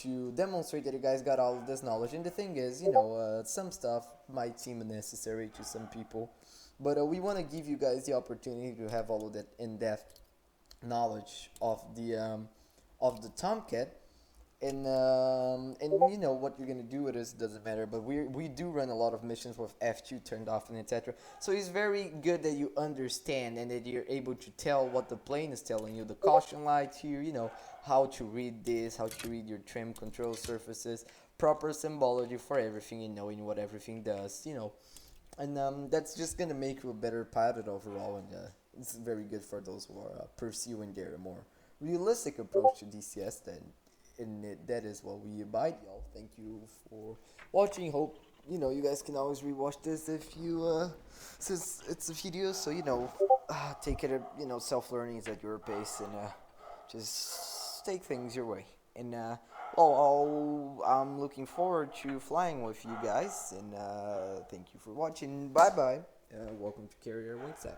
to demonstrate that you guys got all of this knowledge. And the thing is, you know, some stuff might seem unnecessary to some people, but we want to give you guys the opportunity to have all of that in-depth knowledge of the Tomcat. And you know what you're gonna do with this doesn't matter, but we do run a lot of missions with F2 turned off and etc. So it's very good that you understand and that you're able to tell what the plane is telling you, the caution lights here, you know, how to read this, how to read your trim control surfaces, proper symbology for everything, and knowing what everything does, you know. And that's just gonna make you a better pilot overall, and it's very good for those who are pursuing their more realistic approach to DCS. Then, and that is what we abide, y'all. Thank you for watching. Hope you know you guys can always rewatch this if you since it's a video, so you know take it, you know, self-learning is at your pace, and just take things your way. And I'm looking forward to flying with you guys, and thank you for watching. Bye bye. Welcome to Carrier Wingset.